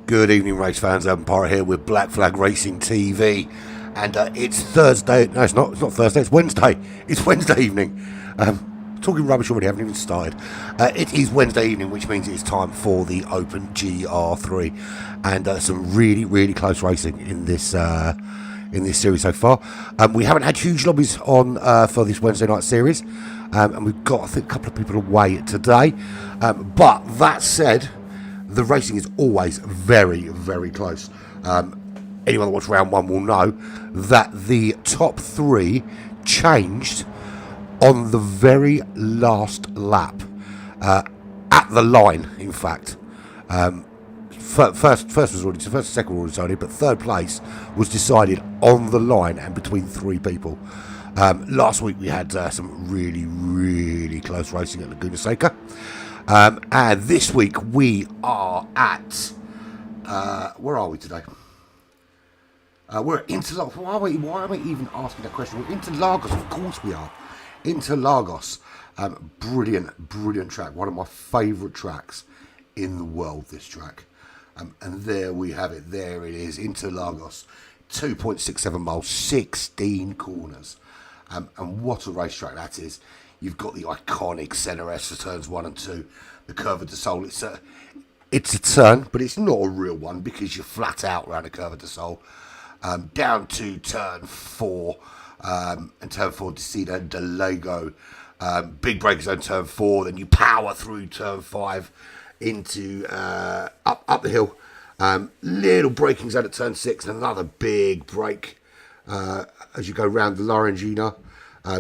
Good evening, race fans. Adam Pirate here with Black Flag Racing TV, and it's Thursday. No, it's not. It's not Thursday. It's Wednesday. It's Wednesday evening. Talking rubbish already. Haven't even started. It is Wednesday evening, which means it's time for the Open GR3, and some really close racing in this series so far. We haven't had huge lobbies on for this Wednesday night series, and we've got, I think, a couple of people away today. But that said, the racing is always very close. Anyone that watched round one will know that the top three changed on the very last lap, at the line, in fact. First was already, first and second were already decided, but third place was decided on the line and between three people. Last week we had some really close racing at Laguna Seca. And this week we are at, where are we today? We're at Interlagos. Why am I even asking that question? We're Interlagos, of course we are. Interlagos. Brilliant track. One of my favourite tracks in the world, this track. And there we have it. There it is, Interlagos. 2.67 miles, 16 corners. And what a racetrack that is. You've got the iconic Centre S for turns 1 and 2. The Curva de Sol. It's a turn, but it's not a real one because you're flat out around the Curva de Sol. Down to turn 4. And turn 4, Descida de Lago. Big break zone turn 4. Then you power through turn 5 into up the hill. Little braking zone at turn 6. And another big break as you go round the Lorenzina.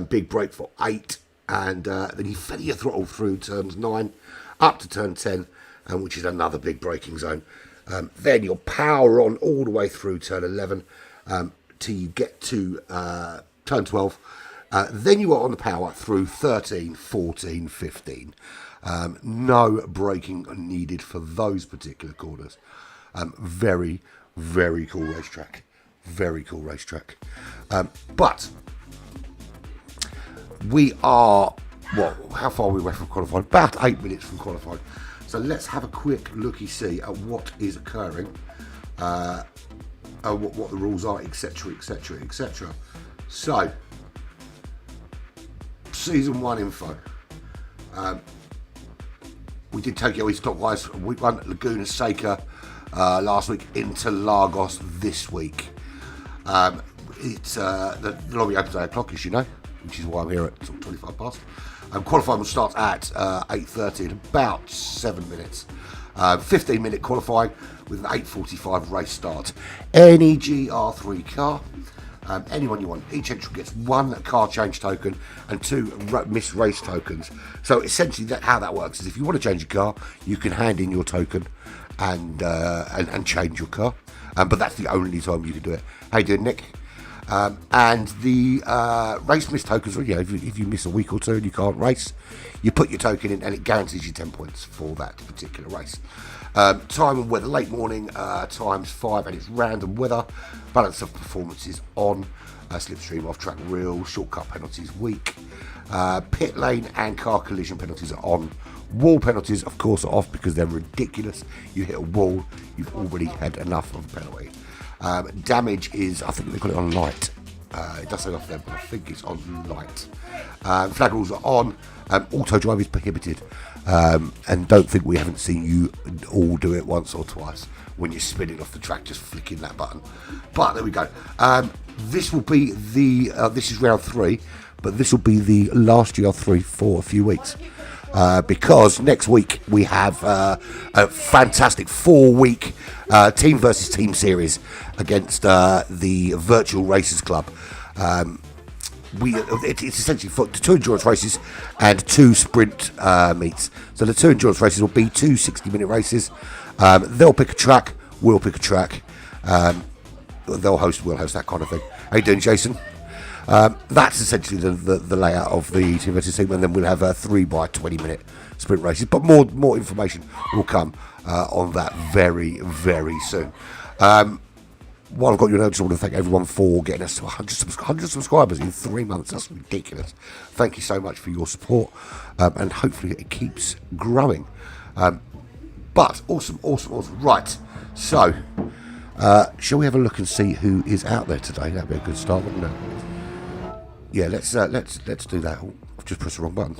Big break for 8. And then you fill your throttle through turns 9 up to turn 10, which is another big braking zone. Then you'll power on all the way through turn 11 till you get to turn 12. Then you are on the power through 13, 14, 15. No braking needed for those particular corners. Very cool racetrack. Very cool racetrack. But we are, how far are we away from qualifying? About 8 minutes from qualifying. So let's have a quick looky-see at what is occurring, what the rules are, etc. So, Season 1 info. We did Tokyo East clockwise. We won Laguna Seca last week, Interlagos this week. It's the lobby opens at 8 o'clock, as you know, which is why I'm here at 25 past. Qualifying will start at 8:30 in about 7 minutes. 15-minute qualifying with an 8:45 race start. Any GR3 car Anyone you want. Each entry gets 1 car change token and 2 missed race tokens. So essentially, how that works is if you want to change your car, you can hand in your token and change your car. But that's the only time you can do it. How you doing, Nick? And the race miss tokens, if you miss a week or two and you can't race, you put your token in and it guarantees you 10 points for that particular race. Time and weather, late morning, times 5, and it's random weather. Balance of performances on, slipstream, off-track reel, shortcut penalties weak. Pit lane and car collision penalties are on. Wall penalties, of course, are off because they're ridiculous. You hit a wall, you've already had enough of a penalty. Damage is, I think they call it on light. It does say off there, but I think it's on light. Flag rules are on. Auto drive is prohibited. And don't think we haven't seen you all do it once or twice when you're spinning off the track, just flicking that button. But there we go. This will be this is round 3, but this will be the last GR3 for a few weeks. Because next week we have a fantastic 4-week team versus team series against the Virtual Racers Club. It's essentially for 2 endurance races and 2 sprint meets. So the 2 endurance races will be 2 60-minute races. They'll pick a track, we'll pick a track. We'll host that kind of thing. How you doing, Jason? That's essentially the layout of the team versus team, and then we'll have 3 by 20-minute sprint races. But more information will come on that very, very soon. While I've got your notes, I want to thank everyone for getting us to 100 subscribers in 3 months. That's ridiculous. Thank you so much for your support, and hopefully it keeps growing. But awesome. Right, so shall we have a look and see who is out there today? That'd be a good start, wouldn't it? Yeah, let's do that. Oh, I've just pressed the wrong button.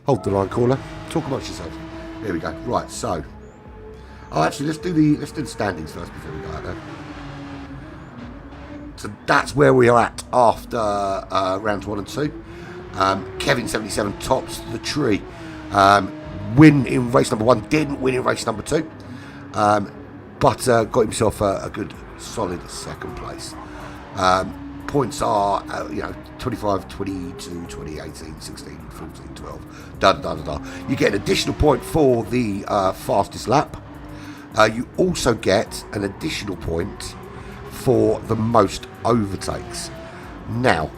Hold the line, caller. Talk amongst yourselves. There we go. Right, so. Oh, actually, let's do the standings first before we go out there. So that's where we are at after rounds 1 and 2. Kevin 77 tops the tree. Win in race number 1, didn't win in race number 2, but got himself a good solid 2nd place. Points are 25, 22, 20, 18, 16, 14, 12. You get an additional point for the fastest lap. You also get an additional point for the most overtakes. Now,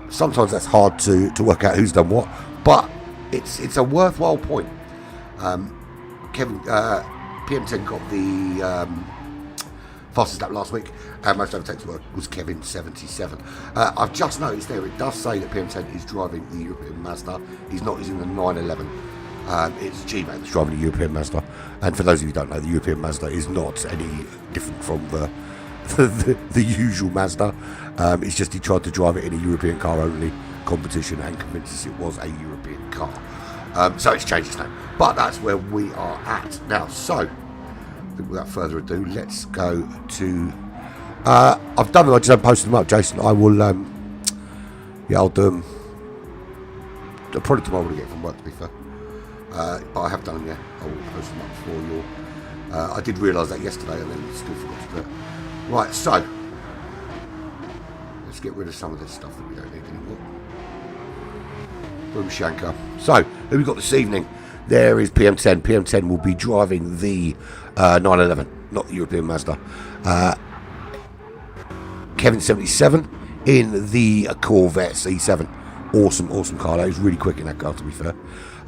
sometimes that's hard to work out who's done what, but it's a worthwhile point. Kevin PM10 got the fastest lap last week, and most overtakes was Kevin 77. I've just noticed there it does say that PM10 is driving the European Mazda. He's not using the 911. It's G-Man that's driving the European Mazda, and for those of you who don't know, the European Mazda is not any different from the usual Mazda. It's just he tried to drive it in a European car only competition and convinced us it was a European car. So it's changed its name, but that's where we are at now. So without further ado, let's go to I've done them, I just haven't posted them up, Jason. I will I'll do them probably tomorrow when I get from work, to be fair. But I have done them, yeah. I will post them up for you. I did realise that yesterday and then still forgot to do it. Right, so let's get rid of some of this stuff that we don't need anymore. Boom Shankar. So, who we got this evening? There is PM10. PM10 will be driving the 911, not the European Mazda. Kevin 77 in the Corvette C7. Awesome car. That is really quick in that car, to be fair.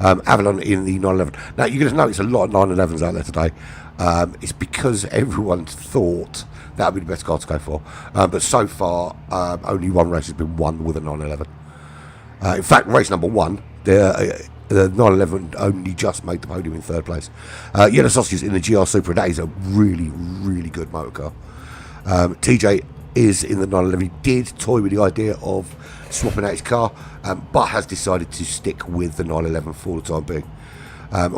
Avalon in the 911. Now, you're going to notice a lot of 911s out there today. It's because everyone thought that would be the best car to go for. But so far, only one race has been won with a 911. In fact, race number 1, the 911 only just made the podium in 3rd place. Yellow Sausages in the GR Supra. That is a really, really good motor car. TJ is in the 911. He did toy with the idea of swapping out his car, but has decided to stick with the 911 for the time being.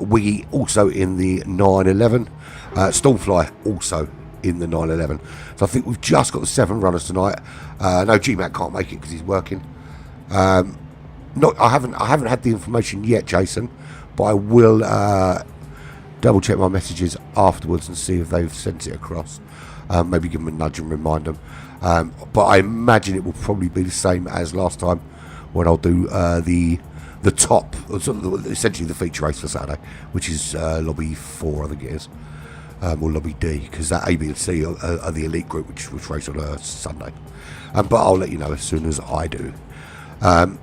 We also in the 911. Stormfly also in the 911. So I think we've just got the 7 runners tonight. No, G-Mac can't make it because he's working. I haven't had the information yet, Jason, but I will double check my messages afterwards and see if they've sent it across. Maybe give them a nudge and remind them. But I imagine it will probably be the same as last time when I'll do the top, essentially the feature race for Saturday, which is lobby 4, I think it is, or lobby D, because that A, B, and C are the elite group, which race on a Sunday. But I'll let you know as soon as I do. And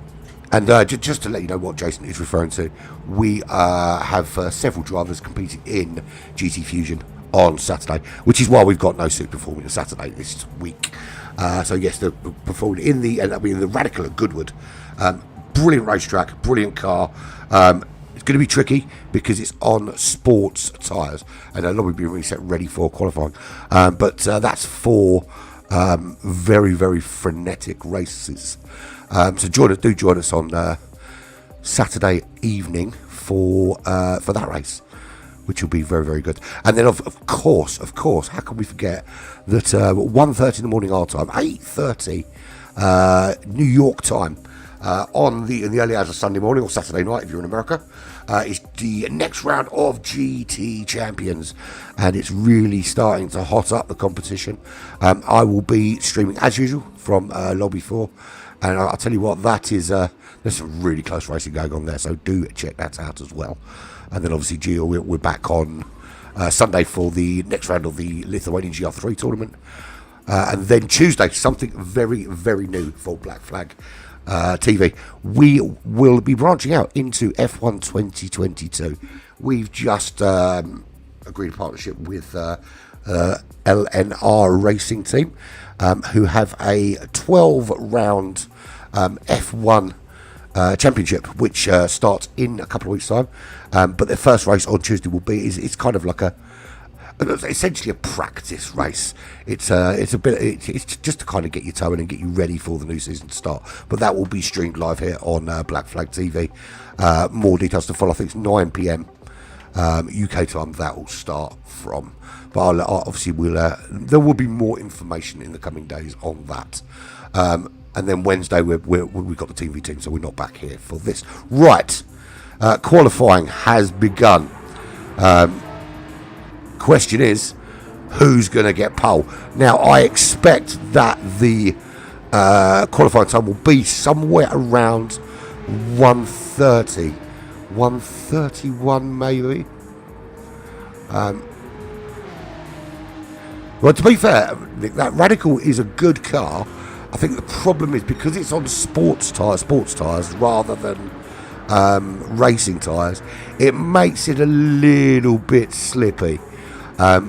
just to let you know what Jason is referring to, we have several drivers competing in GT Fusion on Saturday, which is why we've got no suit performing on Saturday this week. So yes, they're performing in the Radical at Goodwood. Brilliant racetrack, brilliant car. It's going to be tricky because it's on sports tyres, and a lot will be reset ready for qualifying. But that's 4 very, very frenetic races. So join us on Saturday evening for that race, which will be very, very good. And then of course, how can we forget that 1:30 in the morning our time, 8:30 New York time, in the early hours of Sunday morning or Saturday night if you're in America, is the next round of GT Champions, and it's really starting to hot up the competition. I will be streaming as usual from Lobby 4, and I'll tell you what, that is there's some really close racing going on there, so do check that out as well. And then obviously Gio, we're back on Sunday for the next round of the Lithuanian GR3 tournament, and then Tuesday something very, very new for Black Flag TV. We will be branching out into F1 2022. We've just agreed a partnership with LNR Racing Team, who have a 12-round F1 championship, which starts in a couple of weeks' time. But their first race on Tuesday will be it's kind of like essentially a practice race. It's just to kind of get your toe in and get you ready for the new season to start. But that will be streamed live here on Black Flag TV. More details to follow. I think it's 9 p.m. UK time that will start from. But obviously there will be more information in the coming days on that. And then Wednesday we've got the TV team, so we're not back here for this. Right, qualifying has begun. Question is, who's going to get pole? Now, I expect that the qualifying time will be somewhere around 1:30, 1:31 maybe. Well, to be fair, Nick, that Radical is a good car. I think the problem is because it's on sports tyres rather than racing tyres, it makes it a little bit slippy.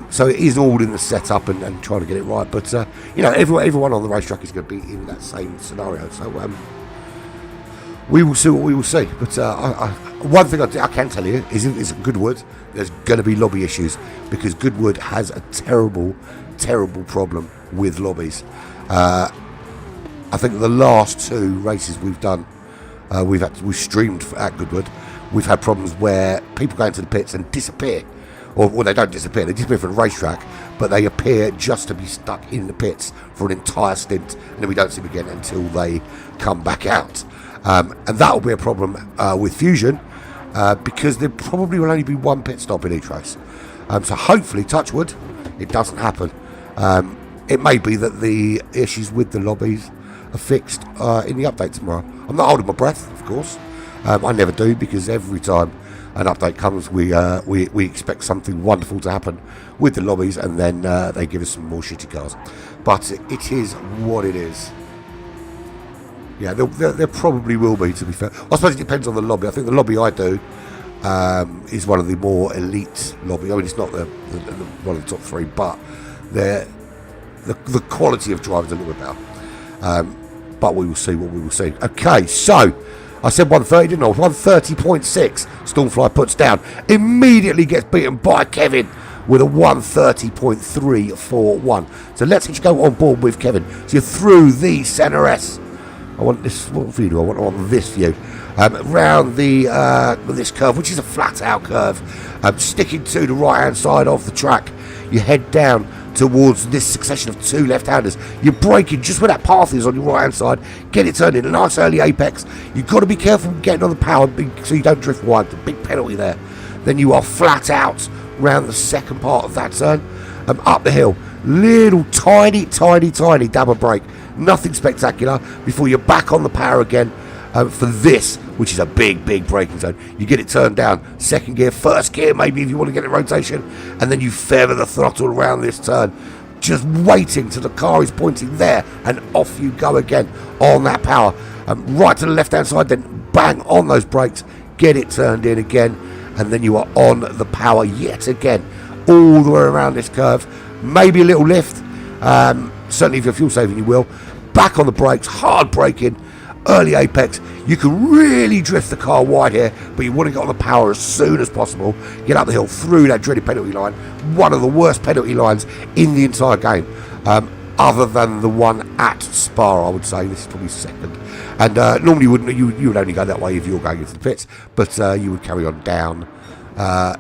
So it is all in the setup and trying to get it right. But everyone on the racetrack is going to be in that same scenario. So we will see what we will see. But one thing I can tell you is at Goodwood, there's going to be lobby issues because Goodwood has a terrible, terrible problem with lobbies. I think the last 2 races we've done, we've streamed at Goodwood. We've had problems where people go into the pits and disappear. Or they don't disappear, they disappear from the racetrack, but they appear just to be stuck in the pits for an entire stint, and then we don't see them again until they come back out. And that will be a problem with Fusion, because there probably will only be 1 pit stop in each race. So hopefully, touch wood, it doesn't happen. It may be that the issues with the lobbies are fixed in the update tomorrow. I'm not holding my breath, of course. I never do, because every time an update comes, we expect something wonderful to happen with the lobbies, and then they give us some more shitty cars. But it is what it is. Yeah, there probably will be, to be fair. I suppose it depends on the lobby. I think the lobby I do is one of the more elite lobbies. I mean, it's not one of the top 3, but the quality of drivers a little bit better. But we will see what we will see. Okay, so I said 1:30, didn't I? 1:30.6. Stormfly puts down. Immediately gets beaten by Kevin with a 1:30.341. So let's go on board with Kevin. So you're through the Centre S. I want this. What view do I want? I want this view. Round this curve, which is a flat out curve. Sticking to the right hand side of the track. You head down towards this succession of 2 left-handers. You're braking just where that path is on your right-hand side. Get it turned in a nice early apex. You've got to be careful getting on the power so you don't drift wide. The big penalty there. Then you are flat out round the second part of that turn. Up the hill. Little tiny dab of brake. Nothing spectacular before you're back on the power again for this, which is a big braking zone. You get it turned down. Second gear, first gear maybe if you want to get it rotation. And then you feather the throttle around this turn. Just waiting till the car is pointing there. And off you go again on that power. Right to the left-hand side, then bang on those brakes. Get it turned in again. And then you are on the power yet again. All the way around this curve. Maybe a little lift. Certainly if you're fuel saving you will. Back on the brakes, hard braking, early apex. You can really drift the car wide here, but you want to get on the power as soon as possible. Get up the hill through that dreaded penalty line. One of the worst penalty lines in the entire game. Other than the one at Spa, I would say. This is probably second. And normally you would only go that way if you were going into the pits, but you would carry on down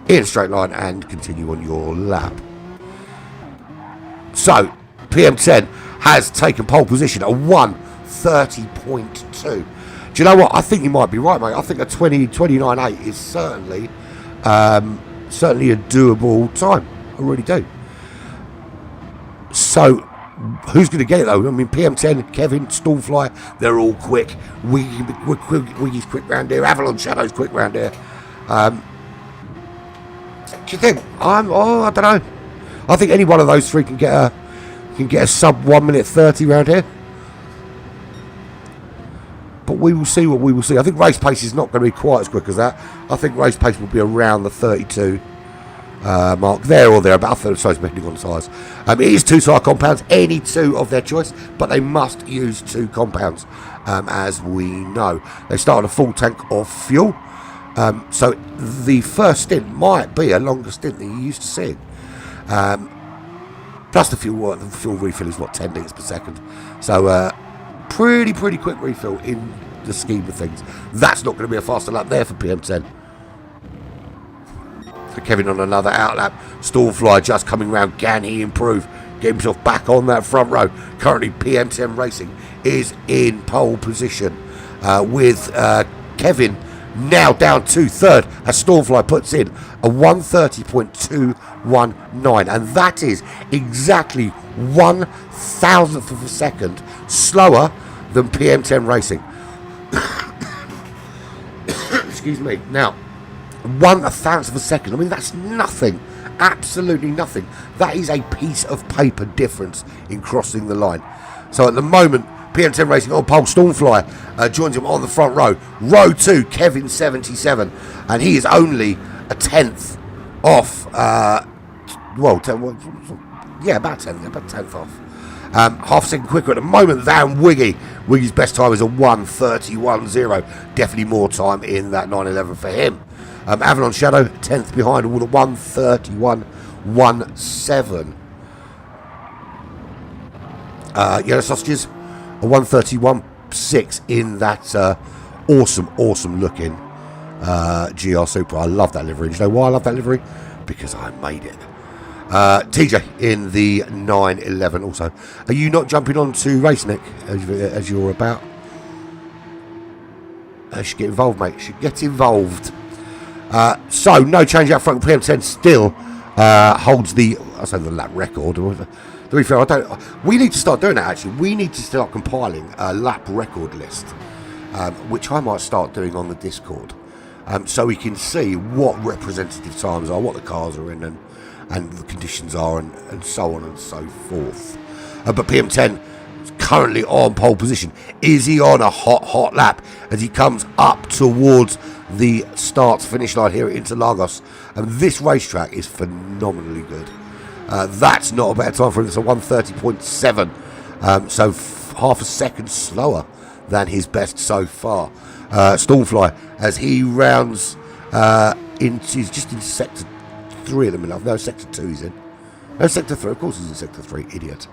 in a straight line and continue on your lap. So, PM10 has taken pole position at 1:30.2. Do you know what? I think you might be right, mate. I think a 29.8 is certainly a doable time. I really do. So, who's going to get it, though? I mean, PM10, Kevin, Stallfly, they're all quick. Wiggy's quick round here. Avalon Shadow's quick round here. Do you think? I don't know. I think any one of those three can get a sub 1:30 round here. But we will see what we will see. I think race pace is not going to be quite as quick as that. I think race pace will be around the 32 mark, there or there, about a third, depending on size. It is two tyre compounds, any two of their choice, but they must use two compounds, as we know. They start on a full tank of fuel. So the first stint might be a longer stint than you used to see. Plus the fuel refill is 10 litres per second. So pretty quick refill in the scheme of things. That's not going to be a faster lap there for PM10. So Kevin on another outlap. Stallfly just coming round. Can he improve? Get himself back on that front row. Currently PM10 Racing is in pole position with Kevin now down to third as Stormfly puts in a 1:30.219, and that is exactly 1,000th of a second slower than PM10 Racing. Excuse me. Now, 1,000th of a second. I mean, that's nothing. Absolutely nothing. That is a piece of paper difference in crossing the line. So at the moment, PM10 Racing on pole. Stormfly joins him on the front row. Row 2, Kevin 77. And he is only a 10th off. About 10th off. Half a second quicker at the moment than Wiggy. Wiggy's best time is a 1:31.0. Definitely more time in that 911 for him. Avalon Shadow, 10th behind with a 1:31.17. Yellow Sausages, a 1:31.6 in that awesome looking GR Supra. I love that livery. You know why I love that livery? Because I made it. TJ in the 911 also. Are you not jumping on to race, Nick, as you're about? Should get involved, mate. Should get involved. So no change out front. PM10 still holds the lap record. To be fair, we need to start doing that. Actually, we need to start compiling a lap record list, which I might start doing on the Discord, so we can see what representative times are, what the cars are in, and the conditions are, and so on and so forth. But PM10 is currently on pole position. Is he on a hot lap as he comes up towards the start-finish line here at Interlagos? And this racetrack is phenomenally good. That's not a bad time for him. It's a 1:30.7. So half a second slower than his best so far. Stormfly, as he rounds he's just in sector 3 at the minute. No, sector 2 he's in. No, sector 3. Of course he's in sector 3, idiot.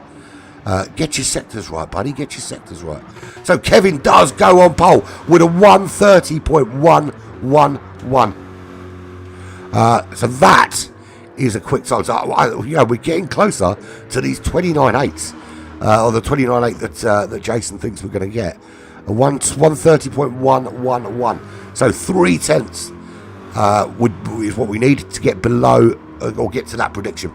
Get your sectors right, buddy. Get your sectors right. So Kevin does go on pole with a 1:30.111. So that is a quick time. So we're getting closer to these 29.8s, or the 29.8 that Jason thinks we're going to get. A 1:30.111. So 3/10 is what we need to get below or get to that prediction.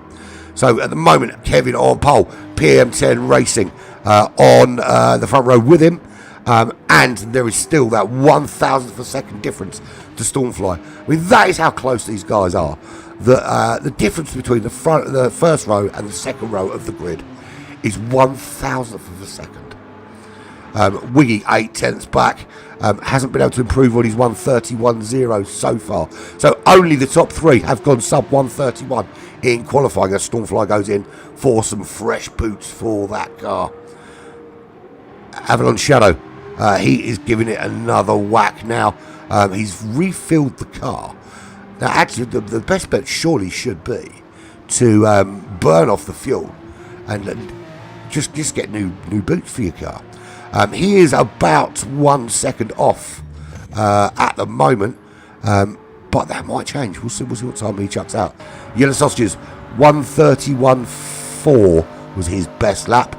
So at the moment, Kevin on pole, PM10 Racing on the front row with him. And there is still that 1,000th of a second difference to Stormfly. I mean, that is how close these guys are. The difference between the first row and the second row of the grid is 1,000th of a second. Wiggy 8/10 back, hasn't been able to improve on his 1:31.0 so far. So only the top three have gone sub 1:31 in qualifying as Stormfly goes in for some fresh boots for that car. Avalon Shadow, he is giving it another whack now. He's refilled the car. Now actually the best bet surely should be to burn off the fuel and just get new boots for your car. He is about 1 second off at the moment, but that might change. We'll see what time he chucks out. Yellow Sausages, 1:31.4 was his best lap,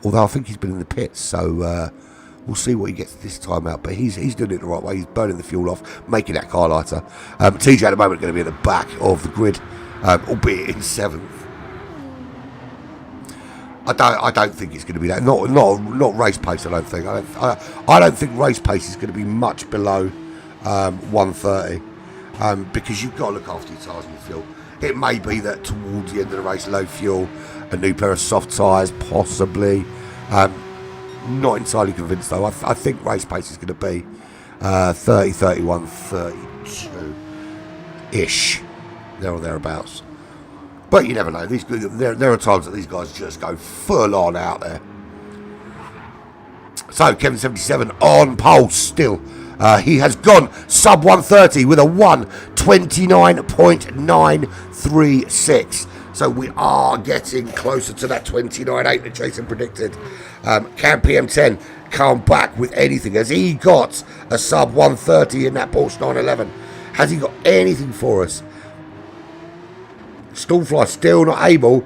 although I think he's been in the pits, so we'll see what he gets this time out. But he's doing it the right way. He's burning the fuel off, making that car lighter. TJ at the moment going to be at the back of the grid, albeit in 7th. I don't think it's going to be that. Not race pace. I don't think. I don't think race pace is going to be much below 1:30, because you've got to look after your tyres and your fuel. It may be that towards the end of the race, low fuel, a new pair of soft tyres, possibly. Not entirely convinced though. I think race pace is going to be 30, 31, 32 ish, there or thereabouts. But you never know. There are times that these guys just go full on out there. So Kevin 77 on pole still. He has gone sub 1:30 with a 1:29.936. So we are getting closer to that 29.8 that Jason predicted. Can PM10 come back with anything? Has he got a sub 1:30 in that Porsche 911? Has he got anything for us? Stormfly still not able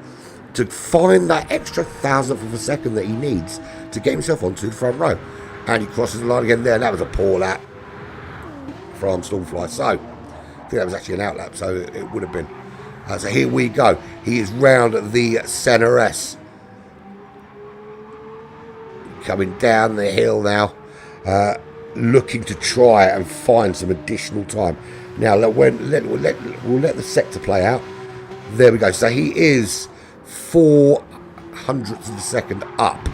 to find that extra 1,000th of a second that he needs to get himself onto the front row. And he crosses the line again there, and that was a poor lap from Stormfly. So, I think that was actually an out lap, so it would have been. So here we go. He is round the Senna S. Coming down the hill now, looking to try and find some additional time. Now, we'll let the sector play out. There we go. So he is 400ths of a second up.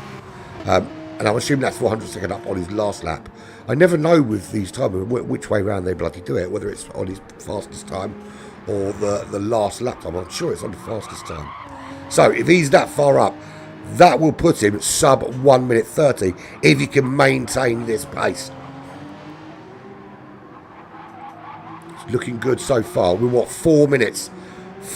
And I'm assuming that's 400 seconds up on his last lap. I never know with these times which way around they bloody do it, whether it's on his fastest time or the last lap time. I'm sure it's on the fastest time. So if he's that far up, that will put him sub 1:30 if he can maintain this pace. It's looking good so far. We're what, 4 minutes?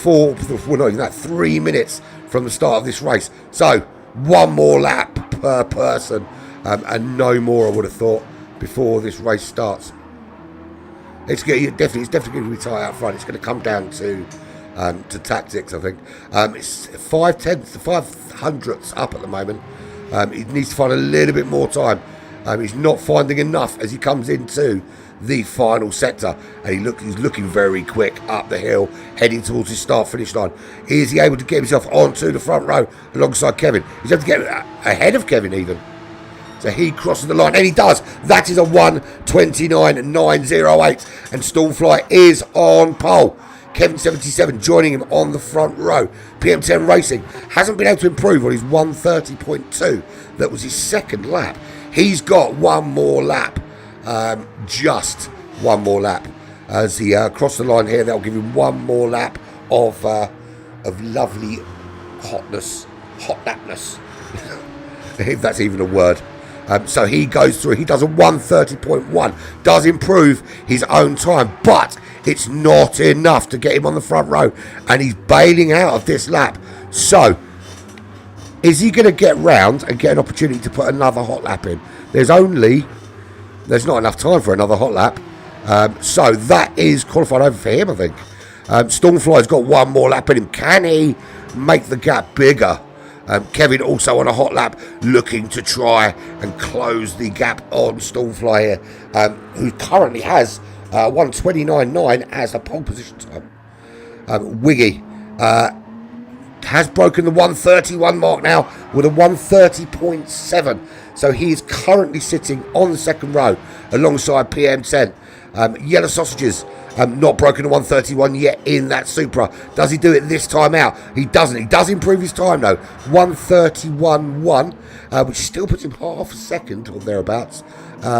Not even that, 3 minutes from the start of this race. So one more lap per person, and no more, I would have thought, before this race starts. It's definitely going to be tight out front. It's going to come down to tactics, I think. It's 5/10ths up at the moment. He needs to find a little bit more time. He's not finding enough as he comes into the final sector, and he's looking very quick up the hill, heading towards his start-finish line. Is he able to get himself onto the front row alongside Kevin? He's able to get ahead of Kevin even. So he crosses the line, and he does. That is a 1:29.908, and Stormfly is on pole. Kevin 77 joining him on the front row. PM10 Racing hasn't been able to improve on his 1:30.2. That was his second lap. He's got one more lap. Just one more lap as he crossed the line here. That'll give him one more lap of lovely hot lapness, if that's even a word. So he goes through. He does a 1:30.1, does improve his own time, but it's not enough to get him on the front row, and he's bailing out of this lap. So is he going to get round and get an opportunity to put another hot lap in? There's not enough time for another hot lap. So that is qualified over for him, I think. Stormfly's got one more lap in him. Can he make the gap bigger? Kevin also on a hot lap, looking to try and close the gap on Stormfly here, who currently has 1:29.9 as a pole position time. Wiggy has broken the 131 mark now with a 130.7. So he is currently sitting on the second row alongside PM10. Yellow Sausages, not broken the 131 yet in that Supra. Does he do it this time out? He doesn't. He does improve his time though. 131.1, which still puts him half a second or thereabouts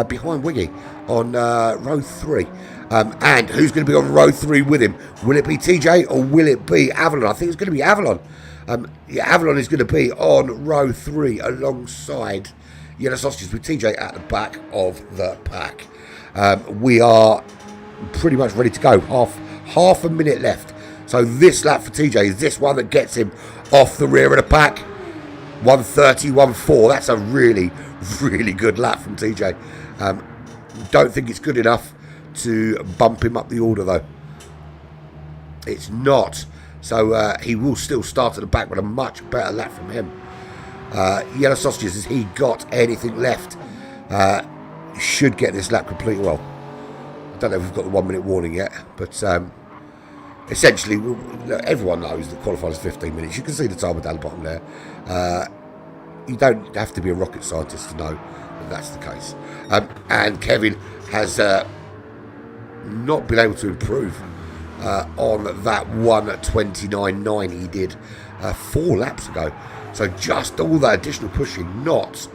behind Wiggy on row 3. And who's going to be on row 3 with him? Will it be TJ or will it be Avalon? I think it's going to be Avalon. Avalon is going to be on row 3 alongside Yellow Sausages with TJ at the back of the pack. We are pretty much ready to go. Half a minute left. So this lap for TJ is this one that gets him off the rear of the pack. 130.14. That's a really, really good lap from TJ. Don't think it's good enough to bump him up the order though. It's not. So he will still start at the back with a much better lap from him. Yellow Sausages, has he got anything left? Should get this lap completely well. I don't know if we've got the 1 minute warning yet, but essentially everyone knows that qualifying is 15 minutes. You can see the timer down the bottom there. You don't have to be a rocket scientist to know that that's the case. And Kevin has not been able to improve on that 129.9 he did 4 laps ago. So just all that additional pushing not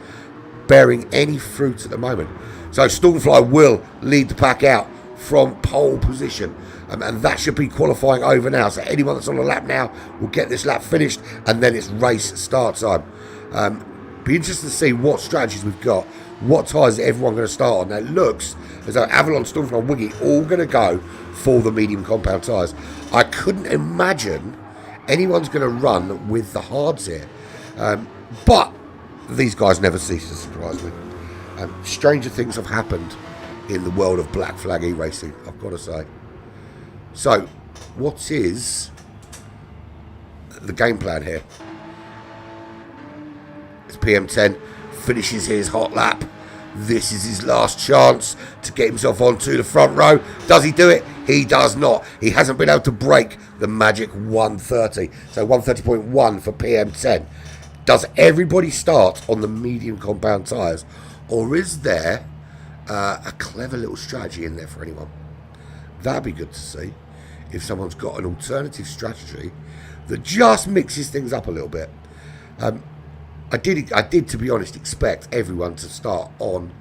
bearing any fruit at the moment. So Stormfly will lead the pack out from pole position, and that should be qualifying over now. So anyone that's on a lap now will get this lap finished, and then it's race start time. Be interested to see what strategies we've got, what tyres is everyone going to start on. Now it looks as though Avalon, Stormfly, and Wiggy all going to go for the medium compound tyres. I couldn't imagine anyone's going to run with the hards here, but these guys never cease to surprise me. Stranger things have happened in the world of Black Flag e-racing, I've got to say. So, what is the game plan here? As PM10 finishes his hot lap, this is his last chance to get himself onto the front row. Does he do it? He does not. He hasn't been able to break the magic 130. So 130.1 for PM10. Does everybody start on the medium compound tyres? Or is there a clever little strategy in there for anyone? That'd be good to see. If someone's got an alternative strategy that just mixes things up a little bit. I did, to be honest, expect everyone to start on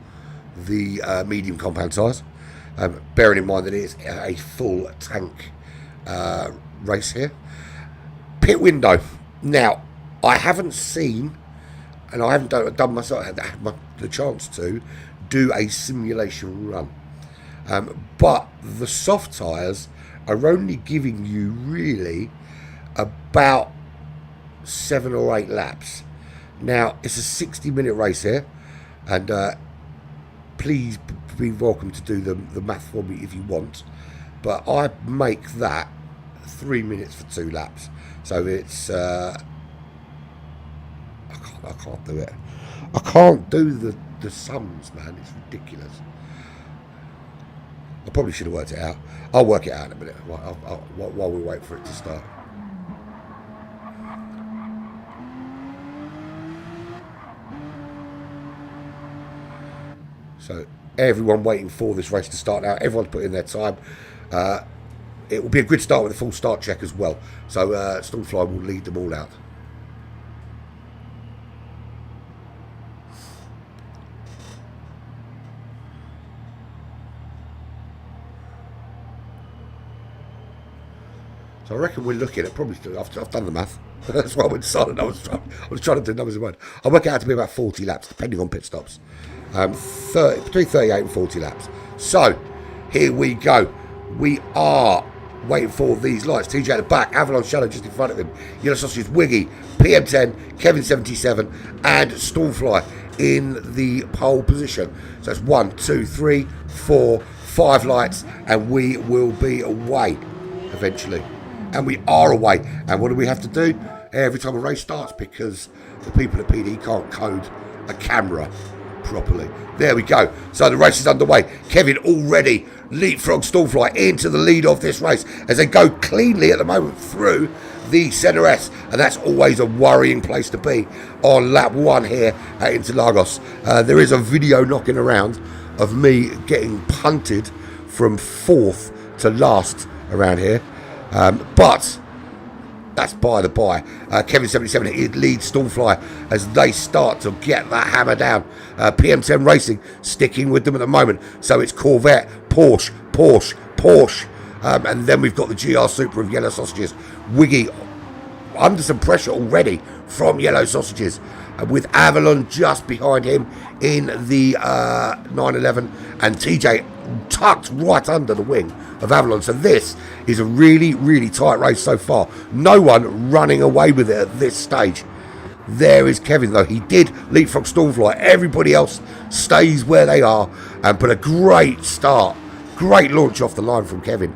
the medium compound tyres. Bearing in mind that it is a full tank race here. Pit window. Now, I haven't seen, and I haven't done myself the chance to do a simulation run. But the soft tyres are only giving you really about 7 or 8 laps. Now, it's a 60-minute race here, and please be welcome to do the math for me if you want. But I make that 3 minutes for 2 laps. So it's... I can't do it. I can't do the sums, man. It's ridiculous. I probably should have worked it out. I'll work it out in a minute while we wait for it to start. So everyone waiting for this race to start now. Everyone's put in their time. It will be a good start with a full start check as well. So Stormfly will lead them all out. So I reckon we're looking at probably. I've done the math. That's why I went silent. I was trying to do numbers in mind. I work it out to be about 40 laps, depending on pit stops. Between 38 and 40 laps. So here we go. We are waiting for these lights. TJ at the back, Avalon Shadow just in front of him. Yellow Sausages, Wiggy, PM10, Kevin 77, and Stormfly in the pole position. So it's 1, 2, 3, 4, 5 lights, and we will be away eventually. And we are away. And what do we have to do every time a race starts? Because the people at PD can't code a camera properly. There we go. So the race is underway. Kevin already leapfrog Stormfly into the lead of this race as they go cleanly at the moment through the Centre S, and that's always a worrying place to be on lap 1 here at Interlagos. There is a video knocking around of me getting punted from 4th to last around here, but that's by the by. Kevin 77, it leads Stormfly as they start to get that hammer down. PM10 Racing sticking with them at the moment. So it's Corvette, Porsche, and then we've got the GR Super of Yellow Sausages. Wiggy under some pressure already from Yellow Sausages, with Avalon just behind him in the 911, and TJ tucked right under the wing of Avalon. So this is a really, really tight race so far. No one running away with it at this stage. There is Kevin, though. He did leapfrog Stormfly. Everybody else stays where they are, and put a great start. Great launch off the line from Kevin.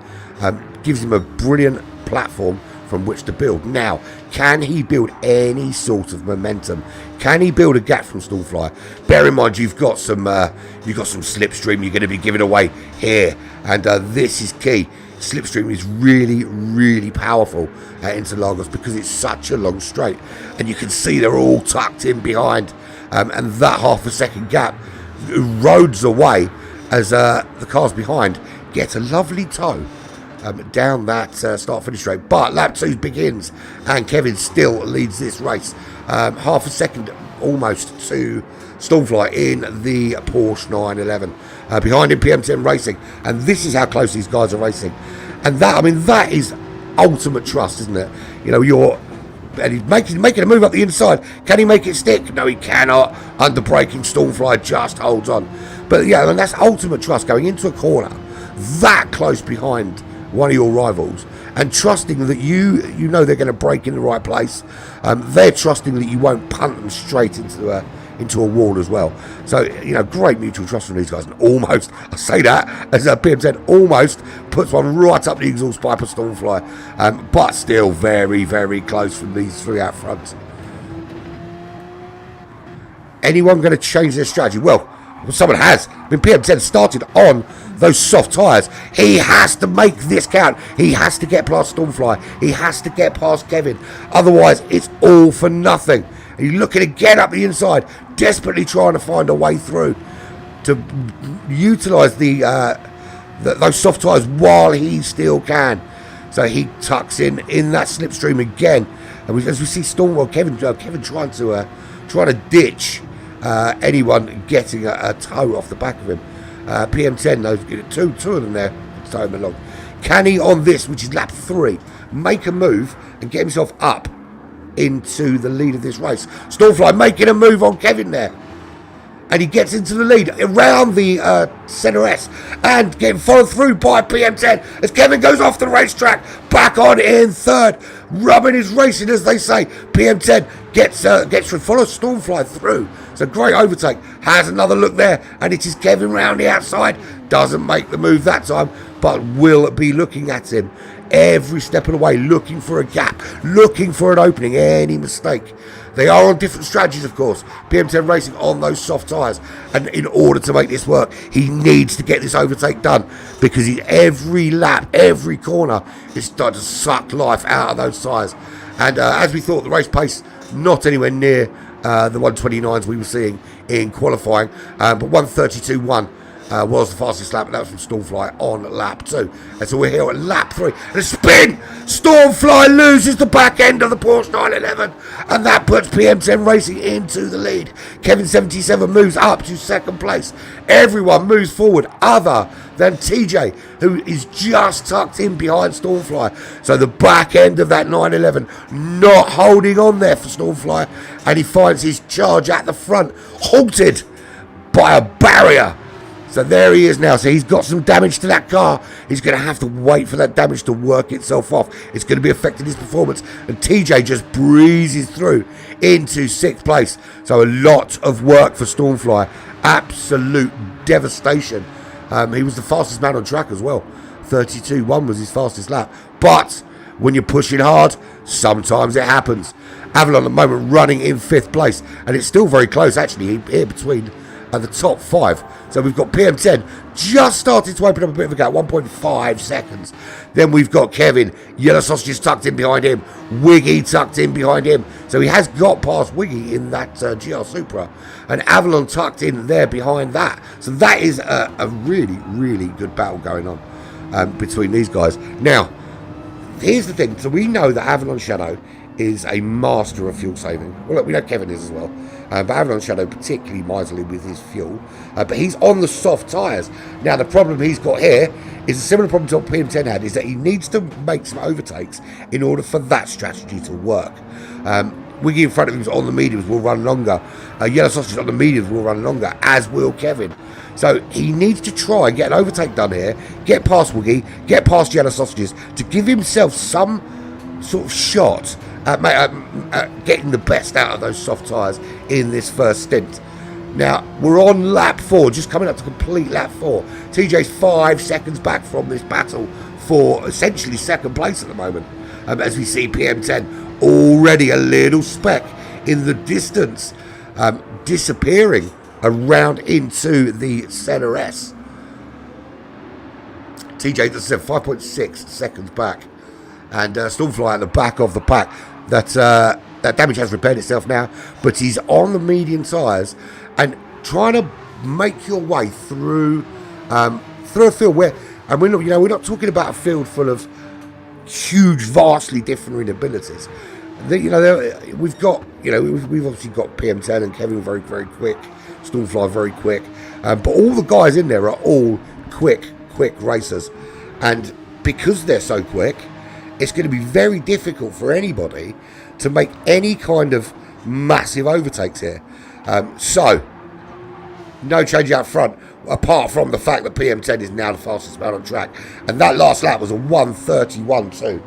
Gives him a brilliant platform from which to build. Now, can he build any sort of momentum? Can he build a gap from Stormfly? Bear in mind, you've got some slipstream you're going to be giving away here, and this is key. Slipstream is really, really powerful at Interlagos because it's such a long straight, and you can see they're all tucked in behind, and that half a second gap roads away as the cars behind get a lovely tow down that start-finish straight. But lap 2 begins, and Kevin still leads this race. Half a second almost to Stormfly in the Porsche 911. Behind him, PM10 Racing, and this is how close these guys are racing. And that is ultimate trust, isn't it? You know, and he's making a move up the inside. Can he make it stick? No, he cannot. Under braking, Stormfly just holds on. But yeah, and that's ultimate trust, going into a corner that close behind one of your rivals, and trusting that you know they're going to brake in the right place. They're trusting that you won't punt them straight into a wall as well. So, you know, great mutual trust from these guys. And almost, I say that as PM10 almost puts one right up the exhaust pipe of Stormfly, but still very, very close from these three out front. Anyone going to change their strategy? Well, someone has. I mean, PM10 started on those soft tyres. He has to make this count. He has to get past Stormfly. He has to get past Kevin. Otherwise, it's all for nothing. He's looking to get up the inside, desperately trying to find a way through to utilise those soft tyres while he still can. So he tucks in that slipstream again, and as we see Kevin trying to ditch anyone getting a tow off the back of him. PM10, those two of them there, tow him along. Can he, on this, which is lap 3, make a move and get himself up into the lead of this race? Stormfly making a move on Kevin there, and he gets into the lead around the Centre S, and getting followed through by PM10 as Kevin goes off the racetrack, back on in 3rd. Rubbing his racing, as they say. PM10 gets through, follows Stormfly through. It's a great overtake. Has another look there, and it is Kevin round the outside. Doesn't make the move that time, but will be looking at him every step of the way, looking for a gap, looking for an opening. Any mistake. They are on different strategies, of course. PM10 Racing on those soft tyres, and in order to make this work, he needs to get this overtake done, because every lap, every corner is starting to suck life out of those tyres. And as we thought, the race pace not anywhere near the 129s we were seeing in qualifying, but 132.1 was the fastest lap, and that was from Stormfly on lap 2. And so we're here at lap 3. And a spin! Stormfly loses the back end of the Porsche 911, and that puts PM10 Racing into the lead. Kevin 77 moves up to 2nd place. Everyone moves forward other than TJ, who is just tucked in behind Stormfly. So the back end of that 911 not holding on there for Stormfly, and he finds his charge at the front, halted by a barrier. So there he is now. So he's got some damage to that car. He's going to have to wait for that damage to work itself off. It's going to be affecting his performance. And TJ just breezes through into 6th place. So a lot of work for Stormfly. Absolute devastation. He was the fastest man on track as well. 32.1 was his fastest lap. But when you're pushing hard, sometimes it happens. Avalon at the moment running in 5th place. And it's still very close, actually, here between at the top 5. So we've got PM10 just started to open up a bit of a gap, 1.5 seconds. Then we've got Kevin, Yellow Sausages tucked in behind him, Wiggy tucked in behind him. So he has got past Wiggy in that GR Supra, and Avalon tucked in there behind that. So that is a really, really good battle going on between these guys. Now, here's the thing. So we know that Avalon Shadow is a master of fuel saving. Well, look, we know Kevin is as well. But Avalon Shadow particularly miserly with his fuel. But he's on the soft tyres. Now, the problem he's got here is a similar problem to what PM10 had, is that he needs to make some overtakes in order for that strategy to work. Wiggy in front of him on the mediums will run longer. Yellow Sausage on the mediums will run longer, as will Kevin. So he needs to try and get an overtake done here, get past Wiggy, get past Yellow Sausages, to give himself some sort of shot at getting the best out of those soft tyres in this first stint. Now, we're on lap 4, just coming up to complete lap 4. TJ's 5 seconds back from this battle for essentially second place at the moment. As we see PM10 already a little speck in the distance, disappearing around into the Senna S. TJ, as I said, 5.6 seconds back. And Stormfly at the back of the pack. That damage has repaired itself now, but he's on the medium tyres and trying to make your way through a field where, and we're not talking about a field full of huge, vastly differing abilities. We've obviously got PM10 and Kevin very, very quick, Stormfly very quick, but all the guys in there are all quick racers, and because they're so quick, it's going to be very difficult for anybody to make any kind of massive overtakes here. So, no change out front, apart from the fact that PM10 is now the fastest man on track. And that last lap was a 1:31.2.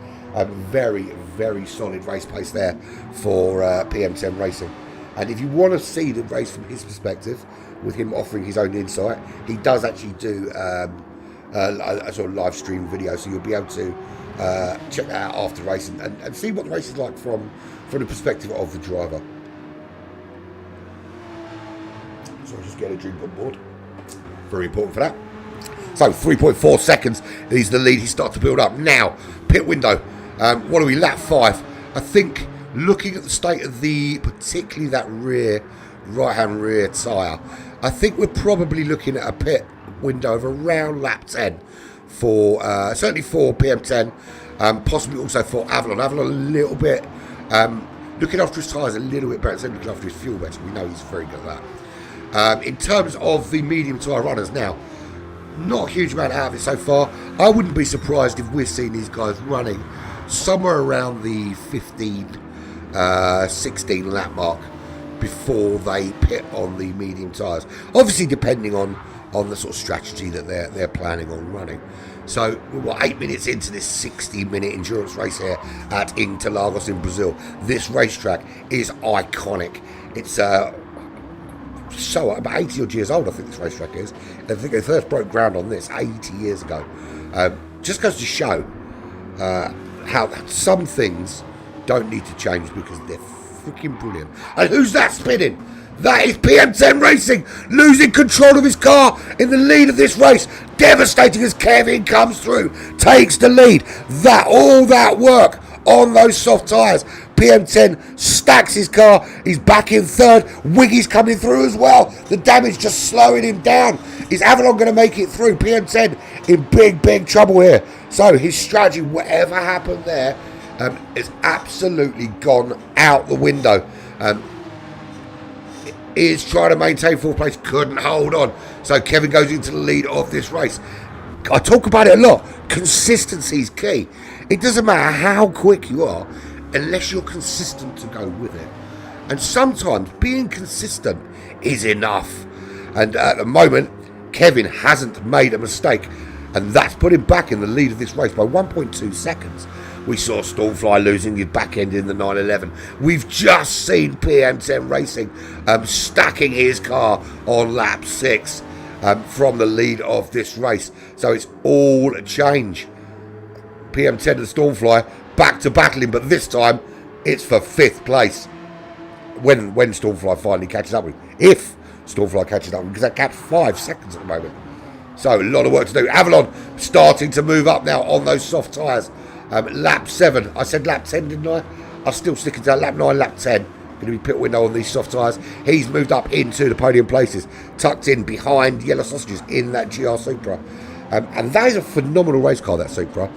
Very, very solid race pace there for PM10 Racing. And if you want to see the race from his perspective, with him offering his own insight, he does actually do a sort of live stream video, so you'll be able to check that out after race and see what the race is like from the perspective of the driver. So I'll just get a drink on board. Very important for that. So 3.4 seconds is the lead he starts to build up. Now, pit window. What are we, lap 5? I think looking at the state of particularly that right-hand rear tyre, I think we're probably looking at a pit window of around lap 10 for certainly for PM10, possibly also for Avalon. Avalon a little bit looking after his tyres a little bit better, looking after his fuel better. We know he's very good at that. In terms of the medium tyre runners now, not a huge amount out of it so far. I wouldn't be surprised if we're seeing these guys running somewhere around the 15, 16 lap mark before they pit on the medium tyres. Obviously, depending on the sort of strategy that they're planning on running. So we're 8 minutes into this 60-minute endurance race here at Interlagos in Brazil. This racetrack is iconic. It's so about 80 odd years old, I think this racetrack is. I think they first broke ground on this 80 years ago. Just goes to show how some things don't need to change because they're freaking brilliant. And who's that spinning? That is PM10 Racing, losing control of his car in the lead of this race. Devastating as Kevin comes through, takes the lead. All that work on those soft tyres. PM10 stacks his car. He's back in third. Wiggy's coming through as well. The damage just slowing him down. Is Avalon going to make it through? PM10 in big trouble here. So his strategy, whatever happened there, is absolutely gone out the window. Is trying to maintain fourth place, couldn't hold on. So Kevin goes into the lead of this race. I talk about it a lot. Consistency is key. It doesn't matter how quick you are unless you're consistent to go with it. And sometimes being consistent is enough. And at the moment, Kevin hasn't made a mistake. And that's put him back in the lead of this race by 1.2 seconds. We saw Stormfly losing his back end in the 911. We've just seen PM10 Racing stacking his car on lap 6 from the lead of this race. So it's all a change. PM10 and Stormfly back to battling, but this time it's for 5th place when Stormfly finally catches up with him. If Stormfly catches up because that gap's 5 seconds at the moment. So a lot of work to do. Avalon starting to move up now on those soft tyres. Lap 7. I said lap 10, didn't I? I'm still sticking to that. Lap 9, lap 10. Going to be pit window on these soft tyres. He's moved up into the podium places, tucked in behind Yellow Sausages in that GR Supra. And that is a phenomenal race car, that Supra.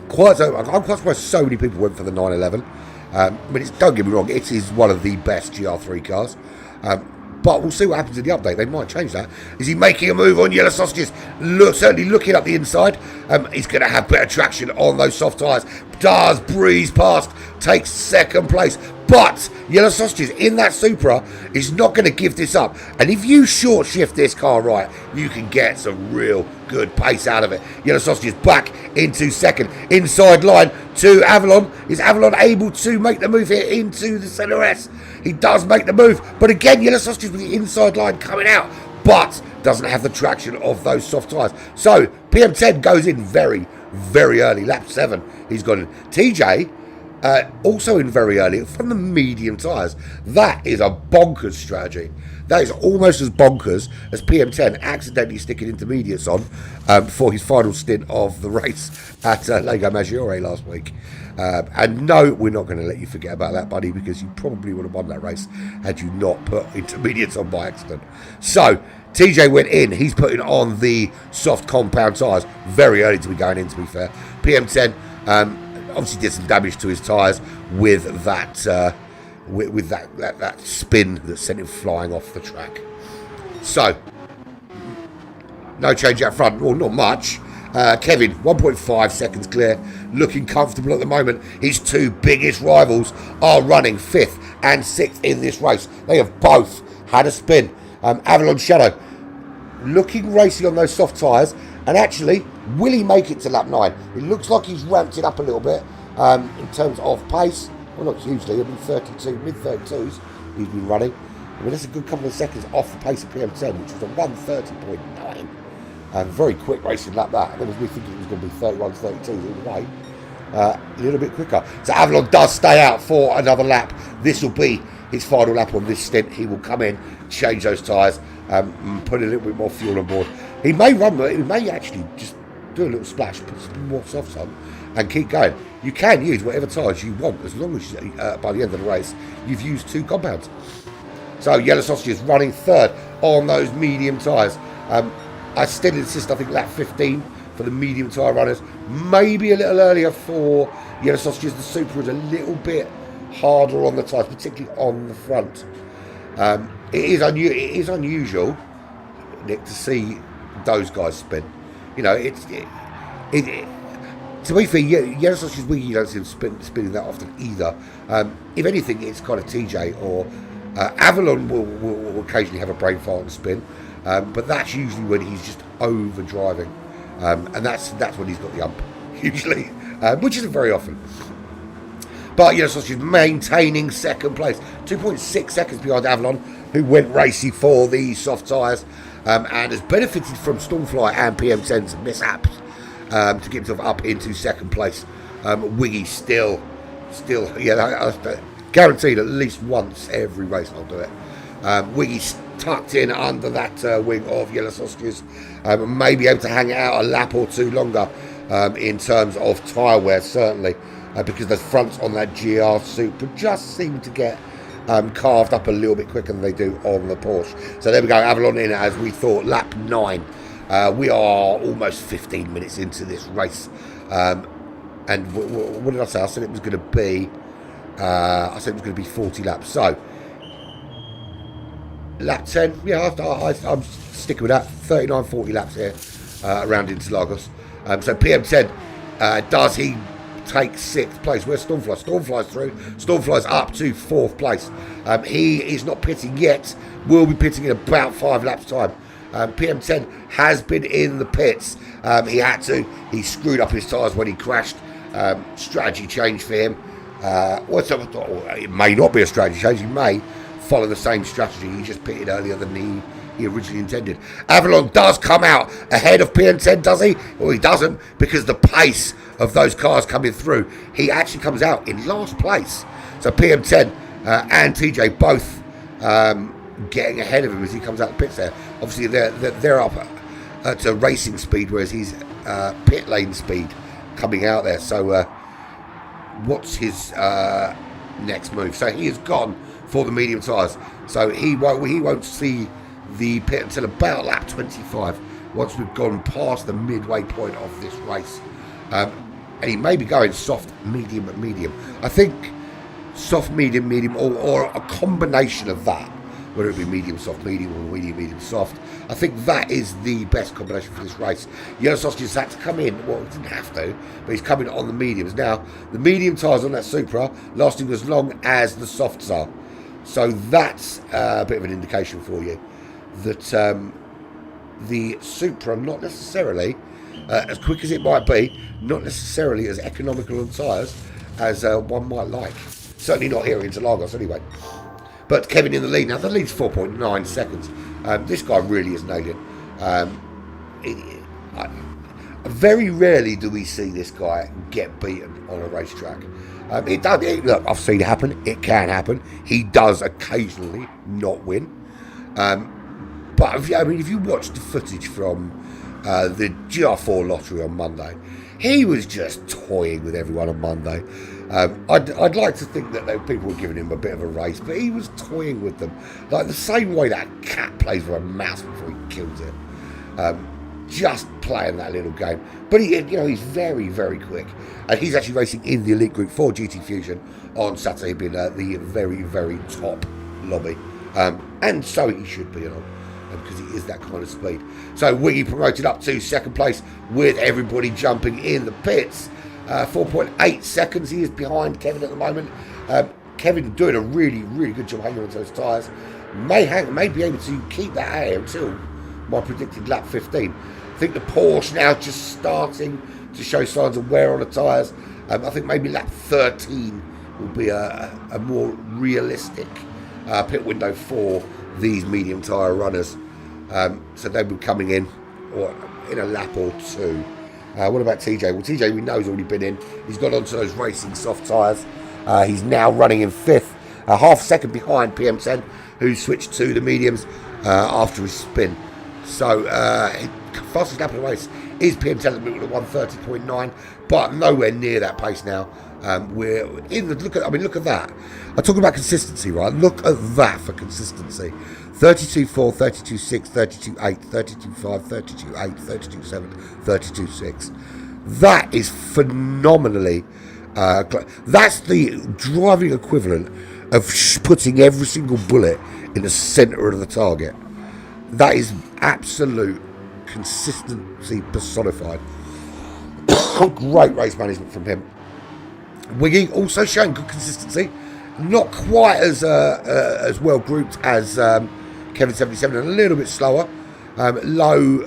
I'm quite surprised so many people went for the 911. Don't get me wrong, it is one of the best GR3 cars. But we'll see what happens in the update. They might change that. Is he making a move on Yellow Sausages? Certainly looking up the inside. He's going to have better traction on those soft tyres. Does breeze past, takes second place. But Yellow Sausages in that Supra is not going to give this up. And if you short shift this car right, you can get some real good pace out of it. Yellow Sausages back into second. Inside line to Avalon. Is Avalon able to make the move here into the Center S? He does make the move. But again, Yellow Sausages with the inside line coming out. But doesn't have the traction of those soft tyres. So PM10 goes in very, very early. Lap 7, he's gone in. TJ... also in very early from the medium tyres. That is a bonkers strategy. That is almost as bonkers as PM10 accidentally sticking intermediates on for his final stint of the race at Lago Maggiore last week. And no, we're not going to let you forget about that, buddy, because you probably would have won that race had you not put intermediates on by accident. So TJ went in. He's putting on the soft compound tyres very early to be going in, to be fair. PM10 obviously did some damage to his tyres with that with that spin that sent him flying off the track. So no change out front, well, not much. Kevin 1.5 seconds clear, looking comfortable at the moment. His two biggest rivals are running 5th and 6th in this race. They have both had a spin. Avalon Shadow looking racy on those soft tyres. And actually, will he make it to lap 9? It looks like he's ramped it up a little bit in terms of pace. Well, not hugely. I mean, 32, mid-32s he's been running. I mean, that's a good couple of seconds off the pace of PM10, which was a 1:30.9. Very quick racing lap that. And there was me thinking it was going to be 31, 32 all the way. A little bit quicker. So Avalon does stay out for another lap. This will be his final lap on this stint. He will come in, change those tyres, put a little bit more fuel on board. He may actually just do a little splash, put some more softs on, and keep going. You can use whatever tyres you want, as long as by the end of the race, you've used 2 compounds. So Yellow Sausage is running 3rd on those medium tyres. I still insist, I think lap 15 for the medium tyre runners. Maybe a little earlier for Yellow Sausages. The Supra is a little bit harder on the tyres, particularly on the front. It is unusual, Nick, to see those guys spin. You know, to be fair, Yellow Sausages Wiggy, you don't see him spinning that often either. If anything, it's kind of TJ or Avalon will occasionally have a brain fart and spin, but that's usually when he's just over driving, and that's when he's got the ump usually, which isn't very often. But Yellow Sausages maintaining second place, 2.6 seconds behind Avalon, who went racy for the soft tyres. And has benefited from Stormfly and PM10's mishaps to get himself up into second place. Wiggy still, guaranteed at least once every race I'll do it. Wiggy's tucked in under that wing of Yellow Sausages, may be able to hang it out a lap or 2 longer in terms of tyre wear, certainly, because the fronts on that GR Supra just seem to get carved up a little bit quicker than they do on the Porsche. So there we go, Avalon in as we thought, lap 9. We are almost 15 minutes into this race. And what did I say? I said it was going to be 40 laps. So lap 10, yeah, I'm sticking with that. 39, 40 laps here around Interlagos. So PM10, does he take 6th place? Where's Stormfly? Stormfly's through. Stormfly's up to 4th place. He is not pitting yet. Will be pitting in about 5 laps time. PM10 has been in the pits. He screwed up his tyres when he crashed. Strategy change for him. It may not be a strategy change. He may follow the same strategy. He just pitted earlier than he originally intended. Avalon does come out ahead of PM10, does he? Well, he doesn't, because the pace of those cars coming through, he actually comes out in last place. So PM10 and TJ both getting ahead of him as he comes out the pits there. Obviously, they're up at a racing speed, whereas he's pit lane speed coming out there. So what's his next move? So he has gone for the medium tyres. So he won't see the pit until about lap 25, once we've gone past the midway point of this race. And he may be going soft, medium, and medium. I think soft, medium, medium, or a combination of that, whether it be medium, soft, medium, or medium, medium, soft. I think that is the best combination for this race. Yellow Sausages had to come in, well, he didn't have to, but he's coming on the mediums. Now, the medium tyres on that Supra lasting as long as the softs are. So that's a bit of an indication for you that the Supra, not necessarily, as quick as it might be, not necessarily as economical on tyres as one might like. Certainly not here in Interlagos anyway. But Kevin in the lead. Now, the lead's 4.9 seconds. This guy really is nailing. Very rarely do we see this guy get beaten on a racetrack. Look, I've seen it happen. It can happen. He does occasionally not win. But if you watch the footage from the GR4 lottery on Monday, he was just toying with everyone on Monday. I'd like to think that people were giving him a bit of a race, but he was toying with them like the same way that cat plays with a mouse before he kills it. Just playing that little game. But he's very, very quick, and he's actually racing in the Elite Group 4 GT Fusion on Saturday, being the very, very top lobby, and so he should be, because he is that kind of speed. So Wiggy promoted up to second place with everybody jumping in the pits. 4.8 seconds. He is behind Kevin at the moment. Kevin doing a really, really good job hanging on to those tyres. May be able to keep that air until my predicted lap 15. I think the Porsche now just starting to show signs of wear on the tyres. I think maybe lap 13 will be a more realistic pit window for these medium tyre runners. So they'll be coming in a lap or two. What about TJ? Well, TJ, we know, has already been in. He's got onto those racing soft tyres. He's now running in fifth, half a second behind PM10, who switched to the mediums after his spin. So, fastest lap of the race is PM10 at the middle at 1:30.9, but nowhere near that pace now. We're in the look at that. I'm talking about consistency, right? Look at that for consistency. 32.4, 32.6, 32.8, 32.5, 32.8, 32.7, 32.6. That is phenomenally. That's the driving equivalent of putting every single bullet in the centre of the target. That is absolute consistency personified. Great race management from him. Wiggy also showing good consistency. Not quite as well grouped as Kevin 77, and a little bit slower. Low